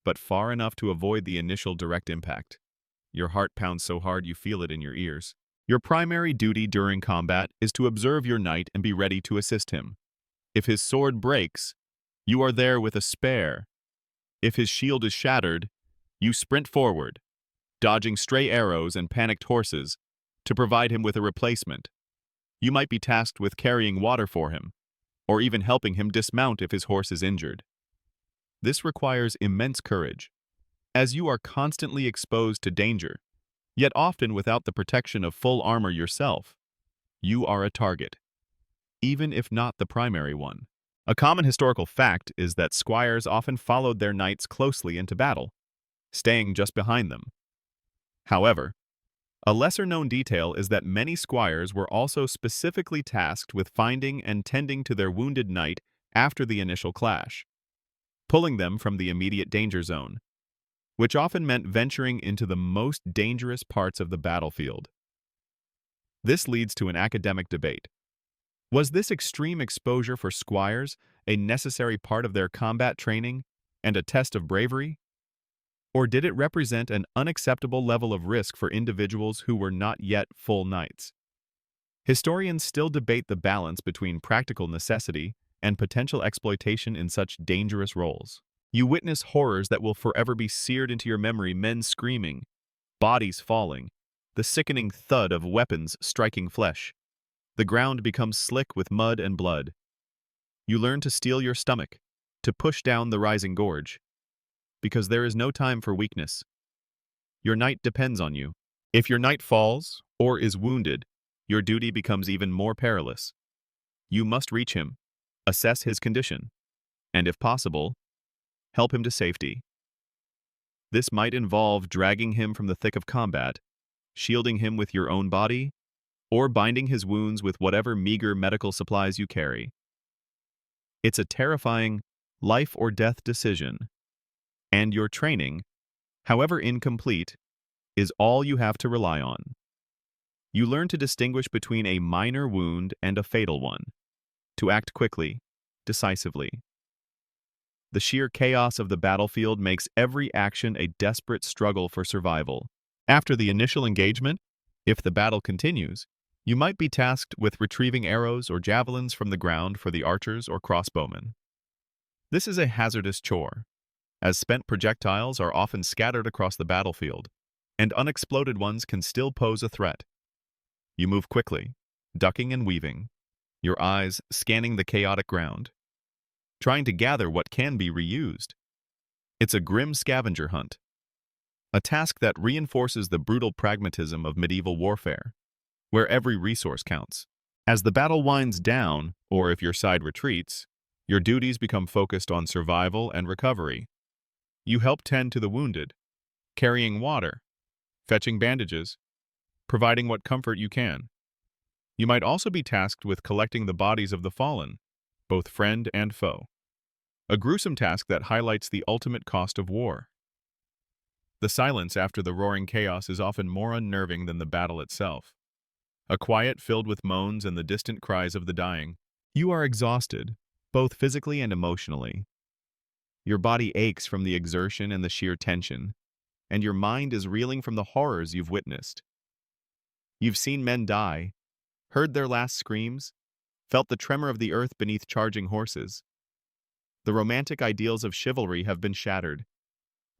but far enough to avoid the initial direct impact. Your heart pounds so hard you feel it in your ears. Your primary duty during combat is to observe your knight and be ready to assist him. If his sword breaks, you are there with a spare. If his shield is shattered, you sprint forward, dodging stray arrows and panicked horses, to provide him with a replacement. You might be tasked with carrying water for him, or even helping him dismount if his horse is injured. This requires immense courage, as you are constantly exposed to danger, yet often without the protection of full armor yourself. You are a target, even if not the primary one. A common historical fact is that squires often followed their knights closely into battle, staying just behind them. However, a lesser-known detail is that many squires were also specifically tasked with finding and tending to their wounded knight after the initial clash, pulling them from the immediate danger zone, which often meant venturing into the most dangerous parts of the battlefield. This leads to an academic debate. Was this extreme exposure for squires a necessary part of their combat training and a test of bravery? Or did it represent an unacceptable level of risk for individuals who were not yet full knights? Historians still debate the balance between practical necessity and potential exploitation in such dangerous roles. You witness horrors that will forever be seared into your memory: men screaming, bodies falling, the sickening thud of weapons striking flesh. The ground becomes slick with mud and blood. You learn to steel your stomach, to push down the rising gorge, because there is no time for weakness. Your knight depends on you. If your knight falls or is wounded, your duty becomes even more perilous. You must reach him, assess his condition, and if possible, help him to safety. This might involve dragging him from the thick of combat, shielding him with your own body, or binding his wounds with whatever meager medical supplies you carry. It's a terrifying life or death decision, and your training, however incomplete, is all you have to rely on. You learn to distinguish between a minor wound and a fatal one, to act quickly, decisively. The sheer chaos of the battlefield makes every action a desperate struggle for survival. After the initial engagement, if the battle continues, you might be tasked with retrieving arrows or javelins from the ground for the archers or crossbowmen. This is a hazardous chore, as spent projectiles are often scattered across the battlefield, and unexploded ones can still pose a threat. You move quickly, ducking and weaving, your eyes scanning the chaotic ground, trying to gather what can be reused. It's a grim scavenger hunt, a task that reinforces the brutal pragmatism of medieval warfare, where every resource counts. As the battle winds down, or if your side retreats, your duties become focused on survival and recovery. You help tend to the wounded, carrying water, fetching bandages, providing what comfort you can. You might also be tasked with collecting the bodies of the fallen, both friend and foe. A gruesome task that highlights the ultimate cost of war. The silence after the roaring chaos is often more unnerving than the battle itself. A quiet filled with moans and the distant cries of the dying. You are exhausted, both physically and emotionally. Your body aches from the exertion and the sheer tension, and your mind is reeling from the horrors you've witnessed. You've seen men die, heard their last screams, felt the tremor of the earth beneath charging horses. The romantic ideals of chivalry have been shattered,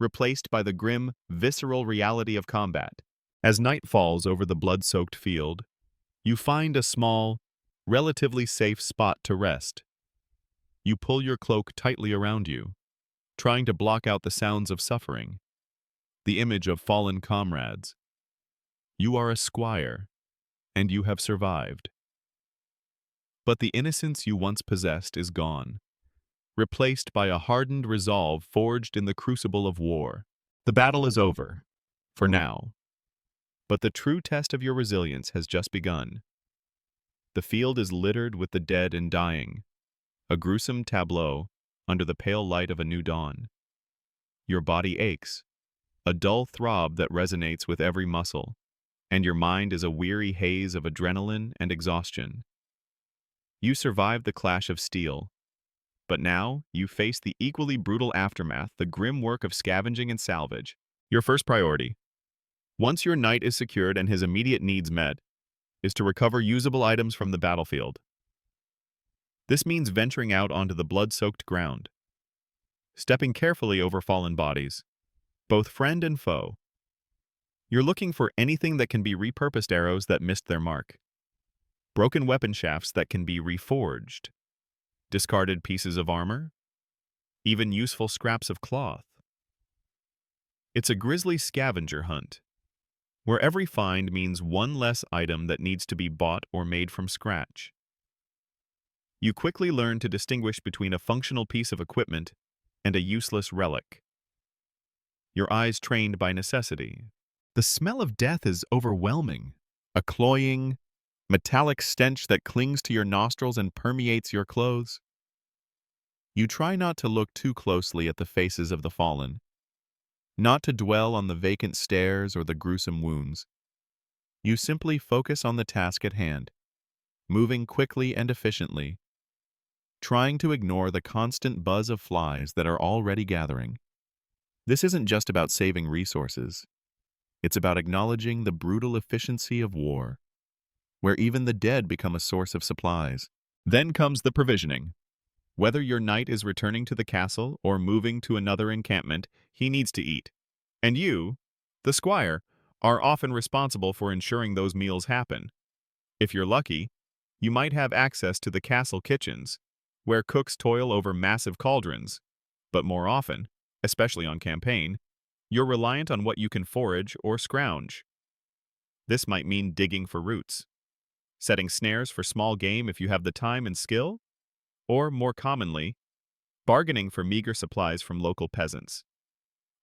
replaced by the grim, visceral reality of combat. As night falls over the blood-soaked field, you find a small, relatively safe spot to rest. You pull your cloak tightly around you, trying to block out the sounds of suffering, the image of fallen comrades. You are a squire, and you have survived. But the innocence you once possessed is gone, replaced by a hardened resolve forged in the crucible of war. The battle is over, for now. But the true test of your resilience has just begun. The field is littered with the dead and dying, a gruesome tableau under the pale light of a new dawn. Your body aches, a dull throb that resonates with every muscle. and your mind is a weary haze of adrenaline and exhaustion. You survived the clash of steel, but now you face the equally brutal aftermath, the grim work of scavenging and salvage. Your first priority, once your knight is secured and his immediate needs met, is to recover usable items from the battlefield. This means venturing out onto the blood-soaked ground, stepping carefully over fallen bodies, both friend and foe. You're looking for anything that can be repurposed, arrows that missed their mark, broken weapon shafts that can be reforged, discarded pieces of armor, even useful scraps of cloth. It's a grisly scavenger hunt, where every find means one less item that needs to be bought or made from scratch. You quickly learn to distinguish between a functional piece of equipment and a useless relic. Your eyes trained by necessity. The smell of death is overwhelming, a cloying, metallic stench that clings to your nostrils and permeates your clothes. You try not to look too closely at the faces of the fallen, not to dwell on the vacant stares or the gruesome wounds. You simply focus on the task at hand, moving quickly and efficiently, trying to ignore the constant buzz of flies that are already gathering. This isn't just about saving resources. It's about acknowledging the brutal efficiency of war, where even the dead become a source of supplies. Then comes the provisioning. Whether your knight is returning to the castle or moving to another encampment, he needs to eat. And you, the squire, are often responsible for ensuring those meals happen. If you're lucky, you might have access to the castle kitchens, where cooks toil over massive cauldrons. But more often, especially on campaign, you're reliant on what you can forage or scrounge. This might mean digging for roots, setting snares for small game if you have the time and skill, or, more commonly, bargaining for meager supplies from local peasants.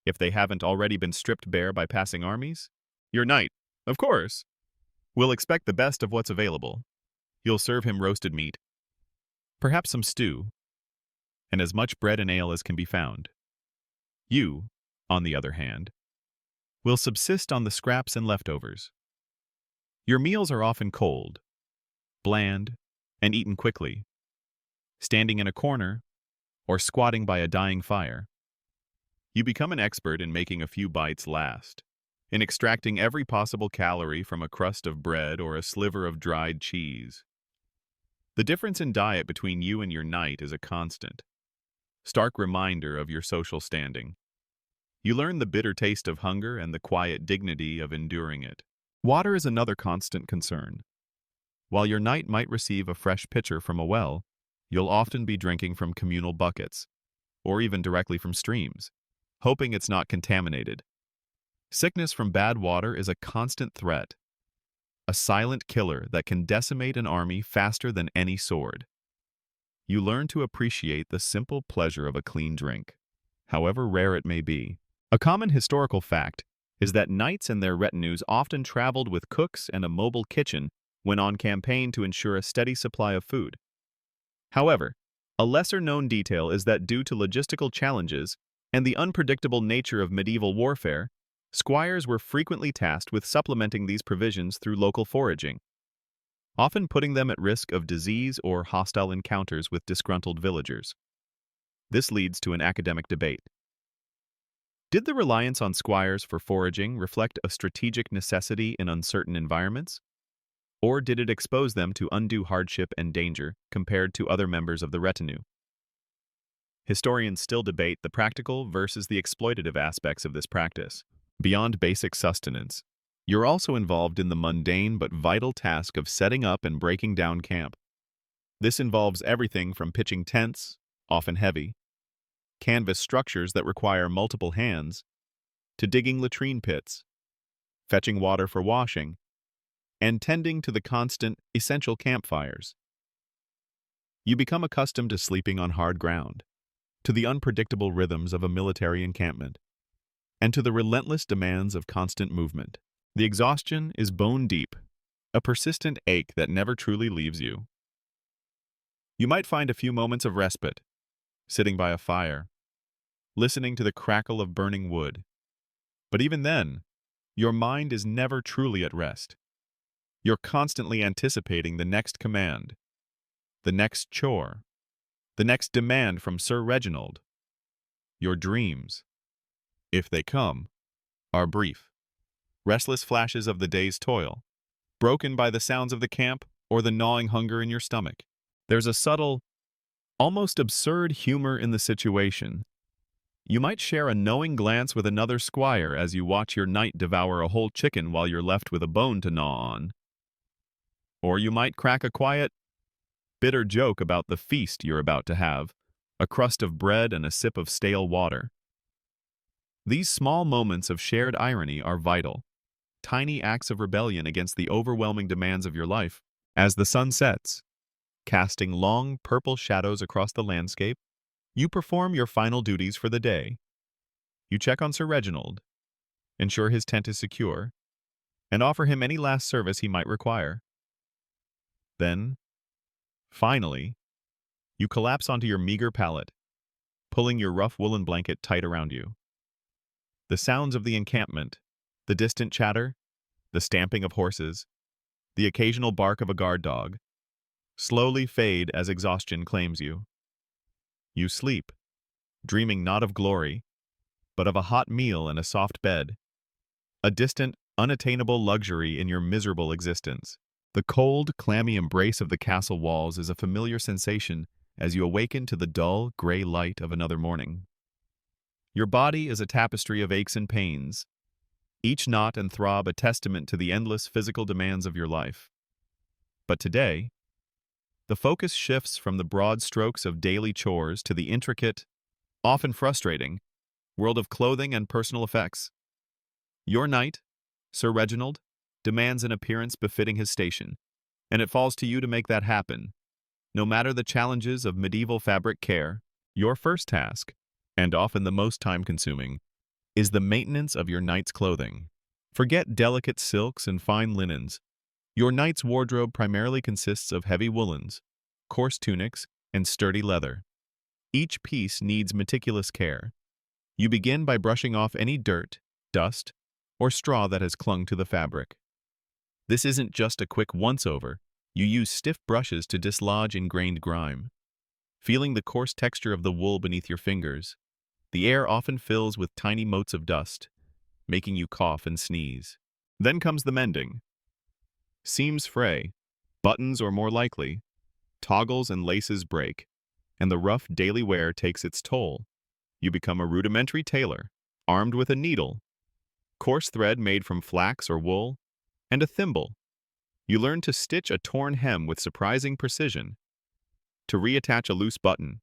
If they haven't already been stripped bare by passing armies, your knight, of course, will expect the best of what's available. You'll serve him roasted meat, perhaps some stew, and as much bread and ale as can be found. You, on the other hand, will subsist on the scraps and leftovers. Your meals are often cold, bland, and eaten quickly, standing in a corner or squatting by a dying fire. You become an expert in making a few bites last, in extracting every possible calorie from a crust of bread or a sliver of dried cheese. The difference in diet between you and your knight is a constant, stark reminder of your social standing. You learn the bitter taste of hunger and the quiet dignity of enduring it. Water is another constant concern. While your knight might receive a fresh pitcher from a well, you'll often be drinking from communal buckets, or even directly from streams, hoping it's not contaminated. Sickness from bad water is a constant threat, a silent killer that can decimate an army faster than any sword. You learn to appreciate the simple pleasure of a clean drink, however rare it may be. A common historical fact is that knights and their retinues often traveled with cooks and a mobile kitchen when on campaign to ensure a steady supply of food. However, a lesser-known detail is that due to logistical challenges and the unpredictable nature of medieval warfare, squires were frequently tasked with supplementing these provisions through local foraging, often putting them at risk of disease or hostile encounters with disgruntled villagers. This leads to an academic debate. Did the reliance on squires for foraging reflect a strategic necessity in uncertain environments? Or did it expose them to undue hardship and danger compared to other members of the retinue? Historians still debate the practical versus the exploitative aspects of this practice. Beyond basic sustenance, you're also involved in the mundane but vital task of setting up and breaking down camp. This involves everything from pitching tents, often heavy, canvas structures that require multiple hands, to digging latrine pits, fetching water for washing, and tending to the constant, essential campfires. You become accustomed to sleeping on hard ground, to the unpredictable rhythms of a military encampment, and to the relentless demands of constant movement. The exhaustion is bone deep, a persistent ache that never truly leaves you. You might find a few moments of respite, sitting by a fire, listening to the crackle of burning wood. But even then, Your mind is never truly at rest. You're constantly anticipating the next command, the next chore, the next demand from Sir Reginald. Your dreams, if they come, are brief, restless flashes of the day's toil, broken by the sounds of the camp or the gnawing hunger in your stomach. There's a subtle, almost absurd humor in the situation. You might share a knowing glance with another squire as you watch your knight devour a whole chicken while you're left with a bone to gnaw on. Or you might crack a quiet, bitter joke about the feast you're about to have, a crust of bread and a sip of stale water. These small moments of shared irony are vital, tiny acts of rebellion against the overwhelming demands of your life. As the sun sets, casting long, purple shadows across the landscape, you perform your final duties for the day. You check on Sir Reginald, ensure his tent is secure, and offer him any last service he might require. Then, finally, you collapse onto your meager pallet, pulling your rough woolen blanket tight around you. The sounds of the encampment, the distant chatter, the stamping of horses, the occasional bark of a guard dog, slowly fade as exhaustion claims you. You sleep, dreaming not of glory, but of a hot meal and a soft bed, a distant, unattainable luxury in your miserable existence. The cold, clammy embrace of the castle walls is a familiar sensation as you awaken to the dull, gray light of another morning. Your body is a tapestry of aches and pains, each knot and throb a testament to the endless physical demands of your life. But today, the focus shifts from the broad strokes of daily chores to the intricate, often frustrating, world of clothing and personal effects. Your knight, Sir Reginald, demands an appearance befitting his station, and it falls to you to make that happen. No matter the challenges of medieval fabric care, your first task, and often the most time-consuming, is the maintenance of your knight's clothing. Forget delicate silks and fine linens. Your knight's wardrobe primarily consists of heavy woolens, coarse tunics, and sturdy leather. Each piece needs meticulous care. You begin by brushing off any dirt, dust, or straw that has clung to the fabric. This isn't just a quick once-over. You use stiff brushes to dislodge ingrained grime. Feeling the coarse texture of the wool beneath your fingers, the air often fills with tiny motes of dust, making you cough and sneeze. Then comes the mending. Seams fray, buttons or more likely, toggles and laces break, and the rough daily wear takes its toll. You become a rudimentary tailor, armed with a needle, coarse thread made from flax or wool, and a thimble. You learn to stitch a torn hem with surprising precision, to reattach a loose button,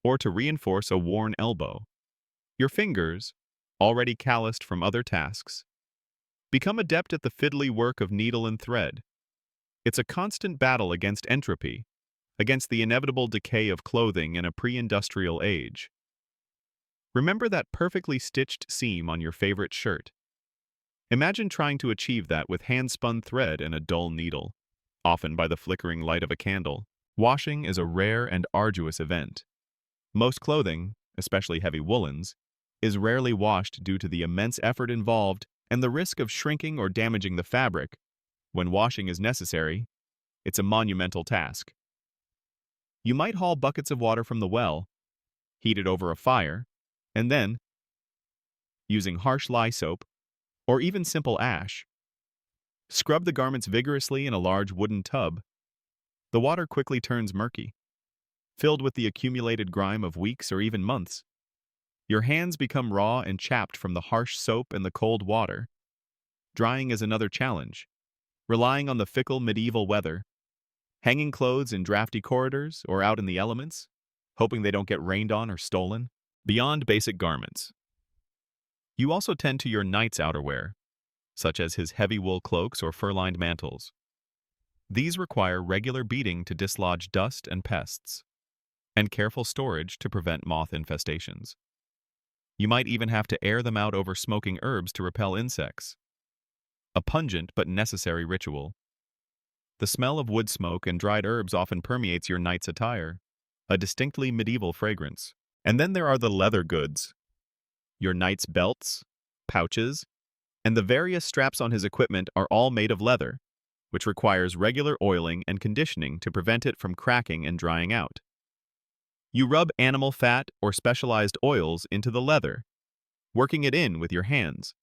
or to reinforce a worn elbow. Your fingers, already calloused from other tasks, become adept at the fiddly work of needle and thread. It's a constant battle against entropy, against the inevitable decay of clothing in a pre-industrial age. Remember that perfectly stitched seam on your favorite shirt. Imagine trying to achieve that with hand-spun thread and a dull needle, often by the flickering light of a candle. Washing is a rare and arduous event. Most clothing, especially heavy woolens, is rarely washed due to the immense effort involved and the risk of shrinking or damaging the fabric. When washing is necessary, it's a monumental task. You might haul buckets of water from the well, heat it over a fire, and then, using harsh lye soap, or even simple ash, scrub the garments vigorously in a large wooden tub. The water quickly turns murky, filled with the accumulated grime of weeks or even months. Your hands become raw and chapped from the harsh soap and the cold water. Drying is another challenge, relying on the fickle medieval weather, hanging clothes in drafty corridors or out in the elements, hoping they don't get rained on or stolen. Beyond basic garments, you also tend to your knight's outerwear, such as his heavy wool cloaks or fur-lined mantles. These require regular beating to dislodge dust and pests, and careful storage to prevent moth infestations. You might even have to air them out over smoking herbs to repel insects. A pungent but necessary ritual. The smell of wood smoke and dried herbs often permeates your knight's attire, a distinctly medieval fragrance. And then there are the leather goods. Your knight's belts, pouches, And the various straps on his equipment are all made of leather, which requires regular oiling and conditioning to prevent it from cracking and drying out. You rub animal fat or specialized oils into the leather, working it in with your hands,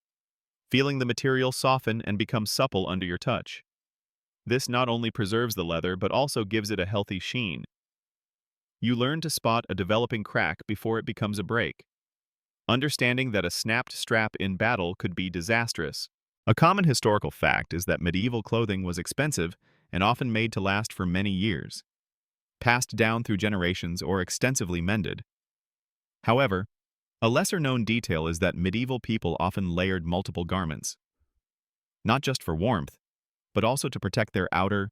feeling the material soften and become supple under your touch. This not only preserves the leather but also gives it a healthy sheen. You learn to spot a developing crack before it becomes a break, understanding that a snapped strap in battle could be disastrous. A common historical fact is that medieval clothing was expensive and often made to last for many years, passed down through generations or extensively mended. However, a lesser-known detail is that medieval people often layered multiple garments, not just for warmth, but also to protect their outer,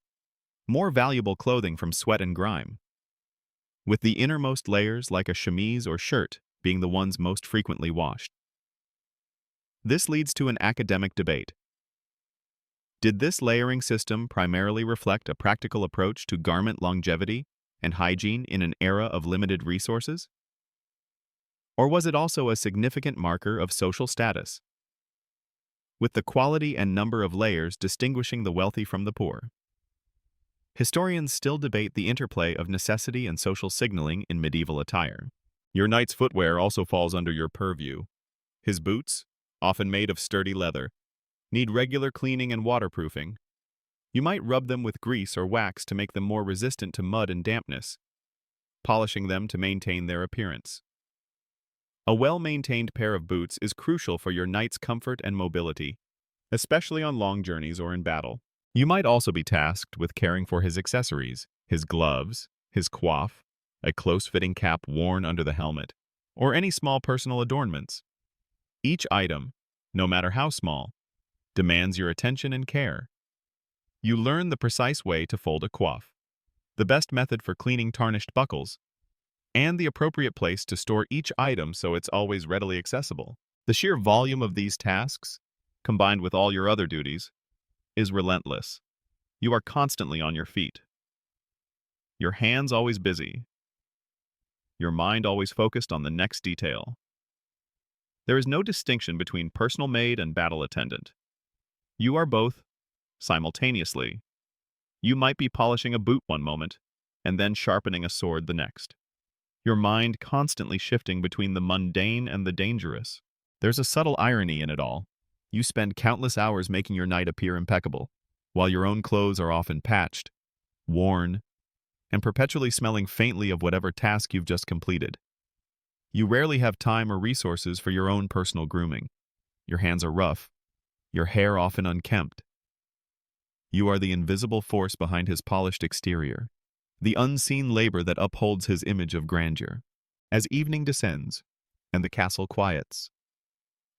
more valuable clothing from sweat and grime, with the innermost layers like a chemise or shirt being the ones most frequently washed. This leads to an academic debate. Did this layering system primarily reflect a practical approach to garment longevity and hygiene in an era of limited resources? Or was it also a significant marker of social status, with the quality and number of layers distinguishing the wealthy from the poor? Historians still debate the interplay of necessity and social signaling in medieval attire. Your knight's footwear also falls under your purview. His boots, often made of sturdy leather, need regular cleaning and waterproofing. You might rub them with grease or wax to make them more resistant to mud and dampness, polishing them to maintain their appearance. A well-maintained pair of boots is crucial for your knight's comfort and mobility, especially on long journeys or in battle. You might also be tasked with caring for his accessories, his gloves, his coif, a close-fitting cap worn under the helmet, or any small personal adornments. Each item, no matter how small, demands your attention and care. You learn the precise way to fold a coif, the best method for cleaning tarnished buckles, and the appropriate place to store each item so it's always readily accessible. The sheer volume of these tasks, combined with all your other duties, is relentless. You are constantly on your feet. Your hands always busy. Your mind always focused on the next detail. There is no distinction between personal maid and battle attendant. You are both, simultaneously. You might be polishing a boot one moment, and then sharpening a sword the next. Your mind constantly shifting between the mundane and the dangerous. There's a subtle irony in it all. You spend countless hours making your knight appear impeccable, while your own clothes are often patched, worn, and perpetually smelling faintly of whatever task you've just completed. You rarely have time or resources for your own personal grooming. Your hands are rough, your hair often unkempt. You are the invisible force behind his polished exterior, the unseen labor that upholds his image of grandeur. As evening descends, and the castle quiets,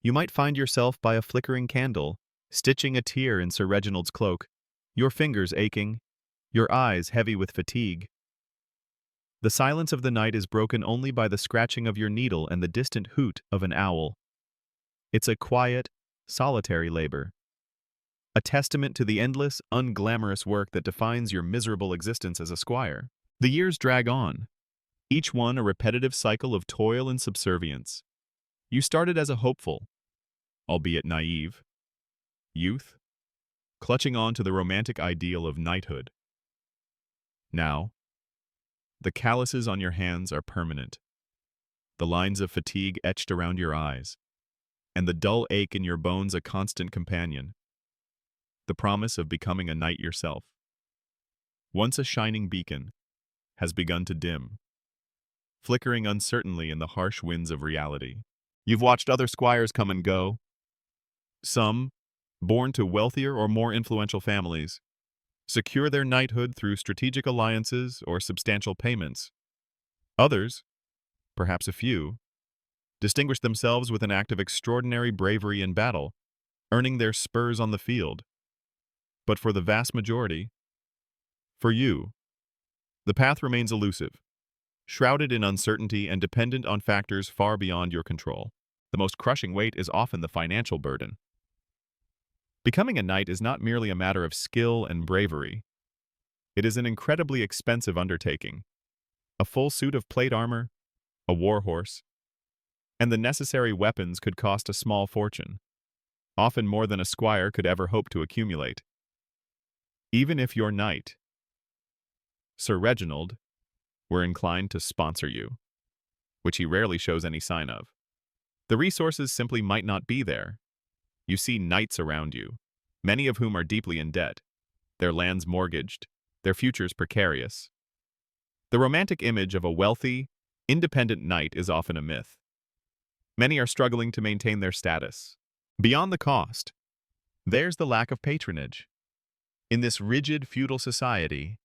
you might find yourself by a flickering candle, stitching a tear in Sir Reginald's cloak, your fingers aching, your eyes heavy with fatigue. The silence of the night is broken only by the scratching of your needle and the distant hoot of an owl. It's a quiet, solitary labor, a testament to the endless, unglamorous work that defines your miserable existence as a squire. The years drag on, each one a repetitive cycle of toil and subservience. You started as a hopeful, albeit naive, youth, clutching on to the romantic ideal of knighthood. Now, the calluses on your hands are permanent, the lines of fatigue etched around your eyes, and the dull ache in your bones a constant companion. The promise of becoming a knight yourself, once a shining beacon, has begun to dim, flickering uncertainly in the harsh winds of reality. You've watched other squires come and go, some, born to wealthier or more influential families, secure their knighthood through strategic alliances or substantial payments. Others, perhaps a few, distinguish themselves with an act of extraordinary bravery in battle, earning their spurs on the field. But for the vast majority, for you, the path remains elusive, shrouded in uncertainty and dependent on factors far beyond your control. The most crushing weight is often the financial burden. Becoming a knight is not merely a matter of skill and bravery. It is an incredibly expensive undertaking. A full suit of plate armor, a war horse, and the necessary weapons could cost a small fortune. often more than a squire could ever hope to accumulate. Even if your knight, Sir Reginald, were inclined to sponsor you, which he rarely shows any sign of. The resources simply might not be there. You see knights around you, many of whom are deeply in debt, their lands mortgaged, their futures precarious. The romantic image of a wealthy, independent knight is often a myth. Many are struggling to maintain their status. Beyond the cost, there's the lack of patronage. In this rigid feudal society,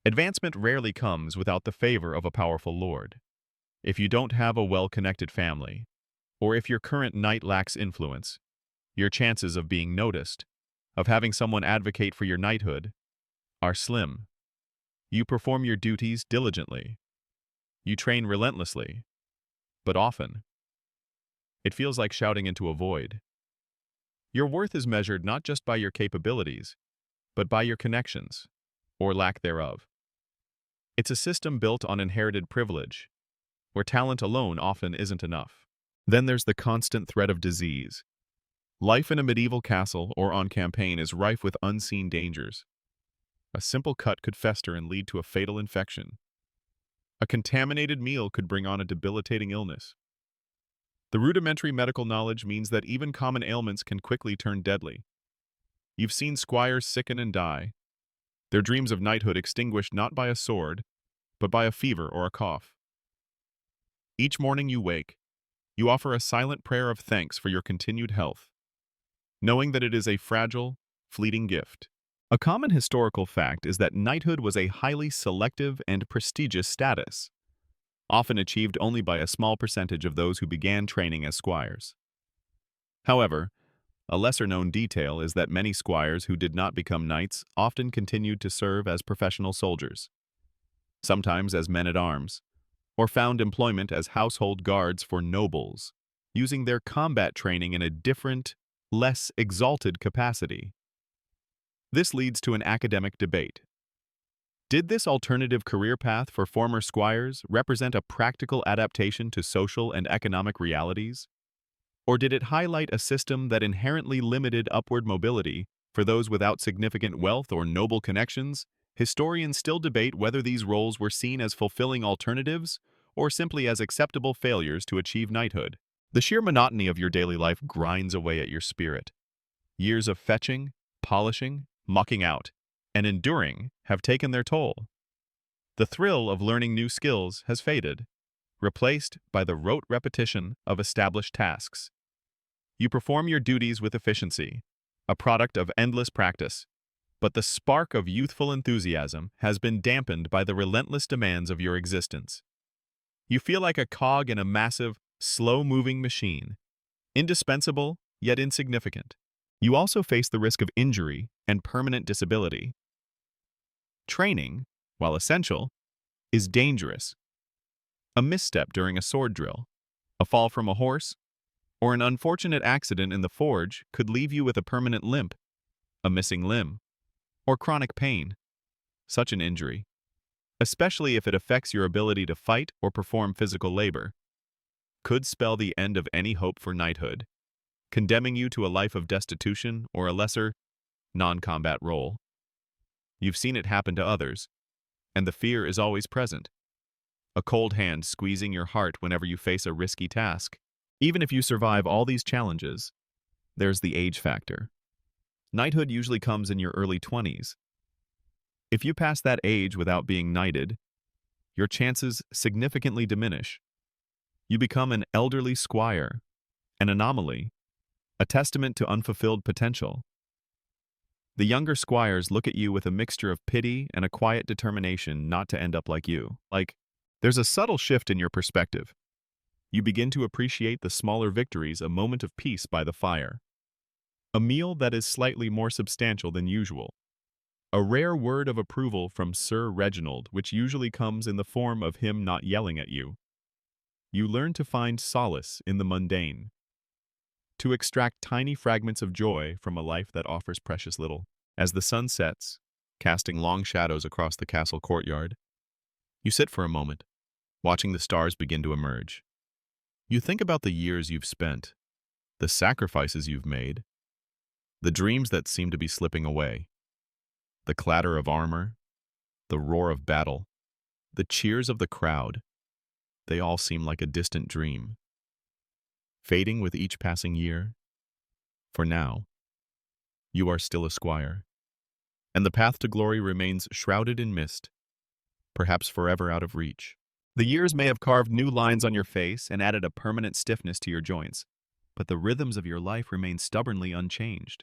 advancement rarely comes without the favor of a powerful lord. If you don't have a well-connected family, or if your current knight lacks influence, your chances of being noticed, of having someone advocate for your knighthood, are slim. You perform your duties diligently. You train relentlessly, but often, it feels like shouting into a void. Your worth is measured not just by your capabilities, but by your connections, or lack thereof. It's a system built on inherited privilege, where talent alone often isn't enough. Then there's the constant threat of disease. Life in a medieval castle or on campaign is rife with unseen dangers. A simple cut could fester and lead to a fatal infection. A contaminated meal could bring on a debilitating illness. The rudimentary medical knowledge means that even common ailments can quickly turn deadly. You've seen squires sicken and die, their dreams of knighthood extinguished not by a sword, but by a fever or a cough. Each morning you wake, you offer a silent prayer of thanks for your continued health, knowing that it is a fragile, fleeting gift. A common historical fact is that knighthood was a highly selective and prestigious status, often achieved only by a small percentage of those who began training as squires. However, a lesser-known detail is that many squires who did not become knights often continued to serve as professional soldiers, sometimes as men-at-arms, or found employment as household guards for nobles, using their combat training in a different, less exalted capacity. This leads to an academic debate. Did this alternative career path for former squires represent a practical adaptation to social and economic realities? Or did it highlight a system that inherently limited upward mobility for those without significant wealth or noble connections? Historians still debate whether these roles were seen as fulfilling alternatives or simply as acceptable failures to achieve knighthood. The sheer monotony of your daily life grinds away at your spirit. Years of fetching, polishing, mucking out, and enduring have taken their toll. The thrill of learning new skills has faded, replaced by the rote repetition of established tasks. You perform your duties with efficiency, a product of endless practice, but the spark of youthful enthusiasm has been dampened by the relentless demands of your existence. You feel like a cog in a massive, slow-moving machine, indispensable yet insignificant. You also face the risk of injury and permanent disability. Training, while essential, is dangerous. A misstep during a sword drill, a fall from a horse, or an unfortunate accident in the forge could leave you with a permanent limp, a missing limb, or chronic pain. Such an injury, especially if it affects your ability to fight or perform physical labor, could spell the end of any hope for knighthood, condemning you to a life of destitution or a lesser, non-combat role. You've seen it happen to others, and the fear is always present. A cold hand squeezing your heart whenever you face a risky task. Even if you survive all these challenges, there's the age factor. Knighthood usually comes in your early 20s. If you pass that age without being knighted, your chances significantly diminish. You become an elderly squire, an anomaly, a testament to unfulfilled potential. The younger squires look at you with a mixture of pity and a quiet determination not to end up like you. There's a subtle shift in your perspective. You begin to appreciate the smaller victories, a moment of peace by the fire, a meal that is slightly more substantial than usual, a rare word of approval from Sir Reginald, which usually comes in the form of him not yelling at you. You learn to find solace in the mundane, to extract tiny fragments of joy from a life that offers precious little. As the sun sets, casting long shadows across the castle courtyard, you sit for a moment, watching the stars begin to emerge. You think about the years you've spent, the sacrifices you've made, The dreams that seem to be slipping away, the clatter of armor, the roar of battle, the cheers of the crowd, they all seem like a distant dream, fading with each passing year. For now, you are still a squire, and the path to glory remains shrouded in mist, perhaps forever out of reach. The years may have carved new lines on your face and added a permanent stiffness to your joints, but the rhythms of your life remain stubbornly unchanged.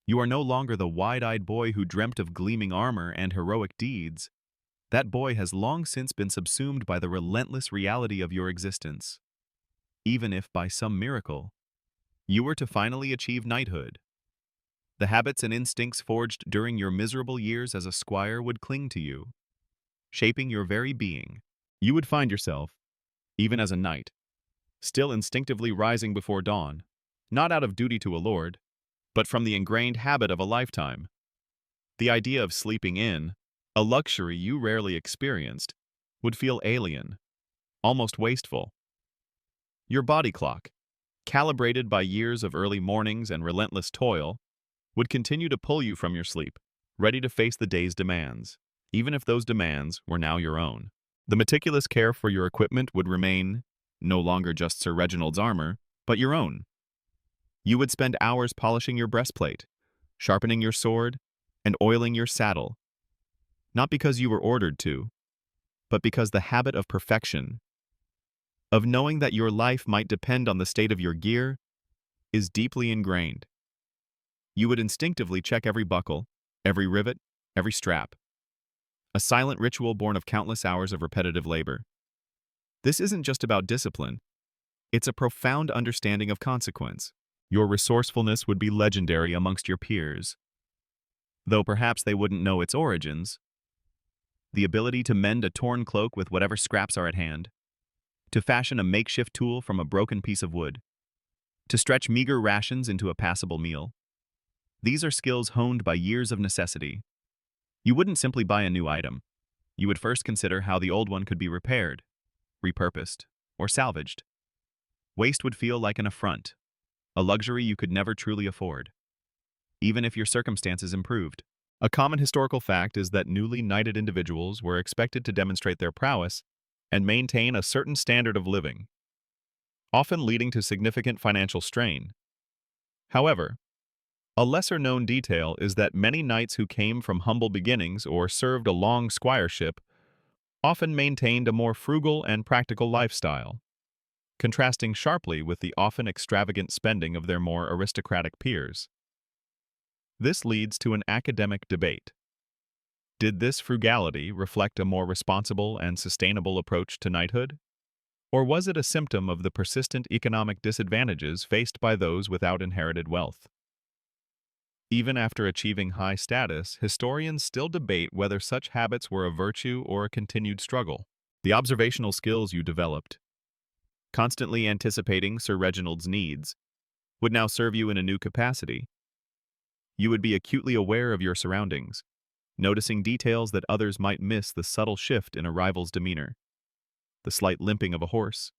You are no longer the wide-eyed boy who dreamt of gleaming armor and heroic deeds. That boy has long since been subsumed by the relentless reality of your existence. Even if, by some miracle, you were to finally achieve knighthood, the habits and instincts forged during your miserable years as a squire would cling to you, shaping your very being. You would find yourself, even as a knight, still instinctively rising before dawn, not out of duty to a lord, but from the ingrained habit of a lifetime. The idea of sleeping in, a luxury you rarely experienced, would feel alien, almost wasteful. Your body clock, calibrated by years of early mornings and relentless toil, would continue to pull you from your sleep, ready to face the day's demands, even if those demands were now your own. The meticulous care for your equipment would remain no longer just Sir Reginald's armor, but your own. You would spend hours polishing your breastplate, sharpening your sword, and oiling your saddle, not because you were ordered to, but because the habit of perfection, of knowing that your life might depend on the state of your gear, is deeply ingrained. You would instinctively check every buckle, every rivet, every strap, a silent ritual born of countless hours of repetitive labor. This isn't just about discipline, it's a profound understanding of consequence. Your resourcefulness would be legendary amongst your peers, though perhaps they wouldn't know its origins. The ability to mend a torn cloak with whatever scraps are at hand, to fashion a makeshift tool from a broken piece of wood, to stretch meager rations into a passable meal. These are skills honed by years of necessity. You wouldn't simply buy a new item. You would first consider how the old one could be repaired, repurposed, or salvaged. Waste would feel like an affront, a luxury you could never truly afford, even if your circumstances improved. A common historical fact is that newly knighted individuals were expected to demonstrate their prowess and maintain a certain standard of living, often leading to significant financial strain. However, a lesser-known detail is that many knights who came from humble beginnings or served a long squireship often maintained a more frugal and practical lifestyle, contrasting sharply with the often extravagant spending of their more aristocratic peers. This leads to an academic debate. Did this frugality reflect a more responsible and sustainable approach to knighthood? Or was it a symptom of the persistent economic disadvantages faced by those without inherited wealth? Even after achieving high status, historians still debate whether such habits were a virtue or a continued struggle. The observational skills you developed, constantly anticipating Sir Reginald's needs, would now serve you in a new capacity. You would be acutely aware of your surroundings, noticing details that others might miss: the subtle shift in a rival's demeanor, the slight limping of a horse,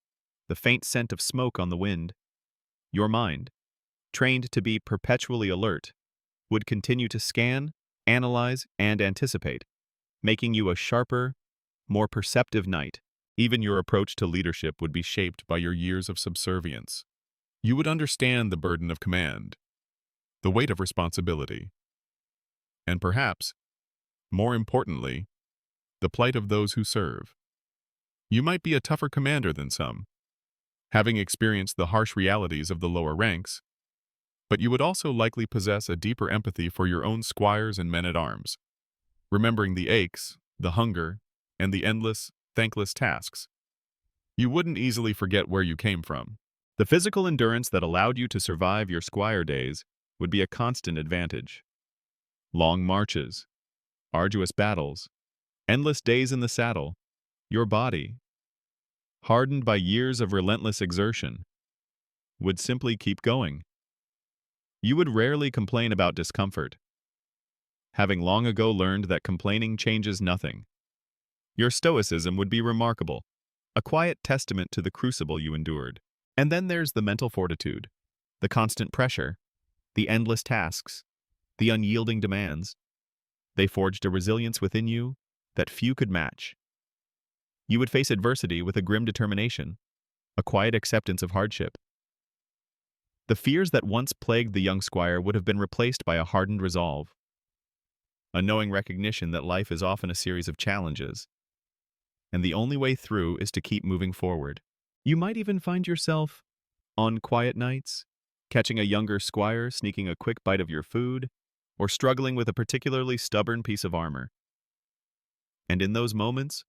the faint scent of smoke on the wind. Your mind, trained to be perpetually alert, would continue to scan, analyze, and anticipate, making you a sharper, more perceptive knight. Even your approach to leadership would be shaped by your years of subservience. You would understand the burden of command, the weight of responsibility, and perhaps, more importantly, the plight of those who serve. You might be a tougher commander than some, having experienced the harsh realities of the lower ranks, but you would also likely possess a deeper empathy for your own squires and men-at-arms, remembering the aches, the hunger, and the endless, thankless tasks. You wouldn't easily forget where you came from. The physical endurance that allowed you to survive your squire days would be a constant advantage. Long marches, arduous battles, endless days in the saddle, your body, hardened by years of relentless exertion, would simply keep going. You would rarely complain about discomfort, having long ago learned that complaining changes nothing. Your stoicism would be remarkable, a quiet testament to the crucible you endured. And then there's the mental fortitude, the constant pressure, the endless tasks, the unyielding demands. They forged a resilience within you that few could match. You would face adversity with a grim determination, a quiet acceptance of hardship. The fears that once plagued the young squire would have been replaced by a hardened resolve, a knowing recognition that life is often a series of challenges, and the only way through is to keep moving forward. You might even find yourself, on quiet nights, catching a younger squire sneaking a quick bite of your food, or struggling with a particularly stubborn piece of armor. And in those moments,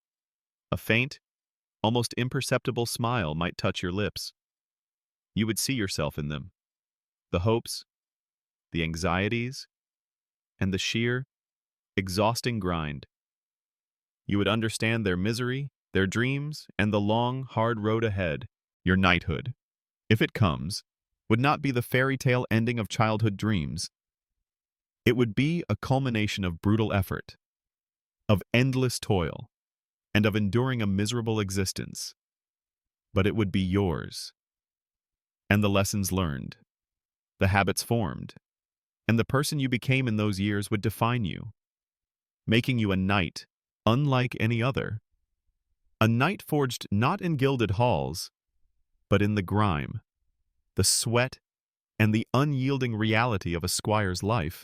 a faint, almost imperceptible smile might touch your lips. You would see yourself in them. The hopes, the anxieties, and the sheer, exhausting grind. You would understand their misery, their dreams, and the long, hard road ahead. Your knighthood, if it comes, would not be the fairy tale ending of childhood dreams. It would be a culmination of brutal effort, of endless toil, and of enduring a miserable existence. But it would be yours. And the lessons learned, the habits formed, and the person you became in those years would define you, making you a knight unlike any other. A knight forged not in gilded halls, but in the grime, the sweat, and the unyielding reality of a squire's life.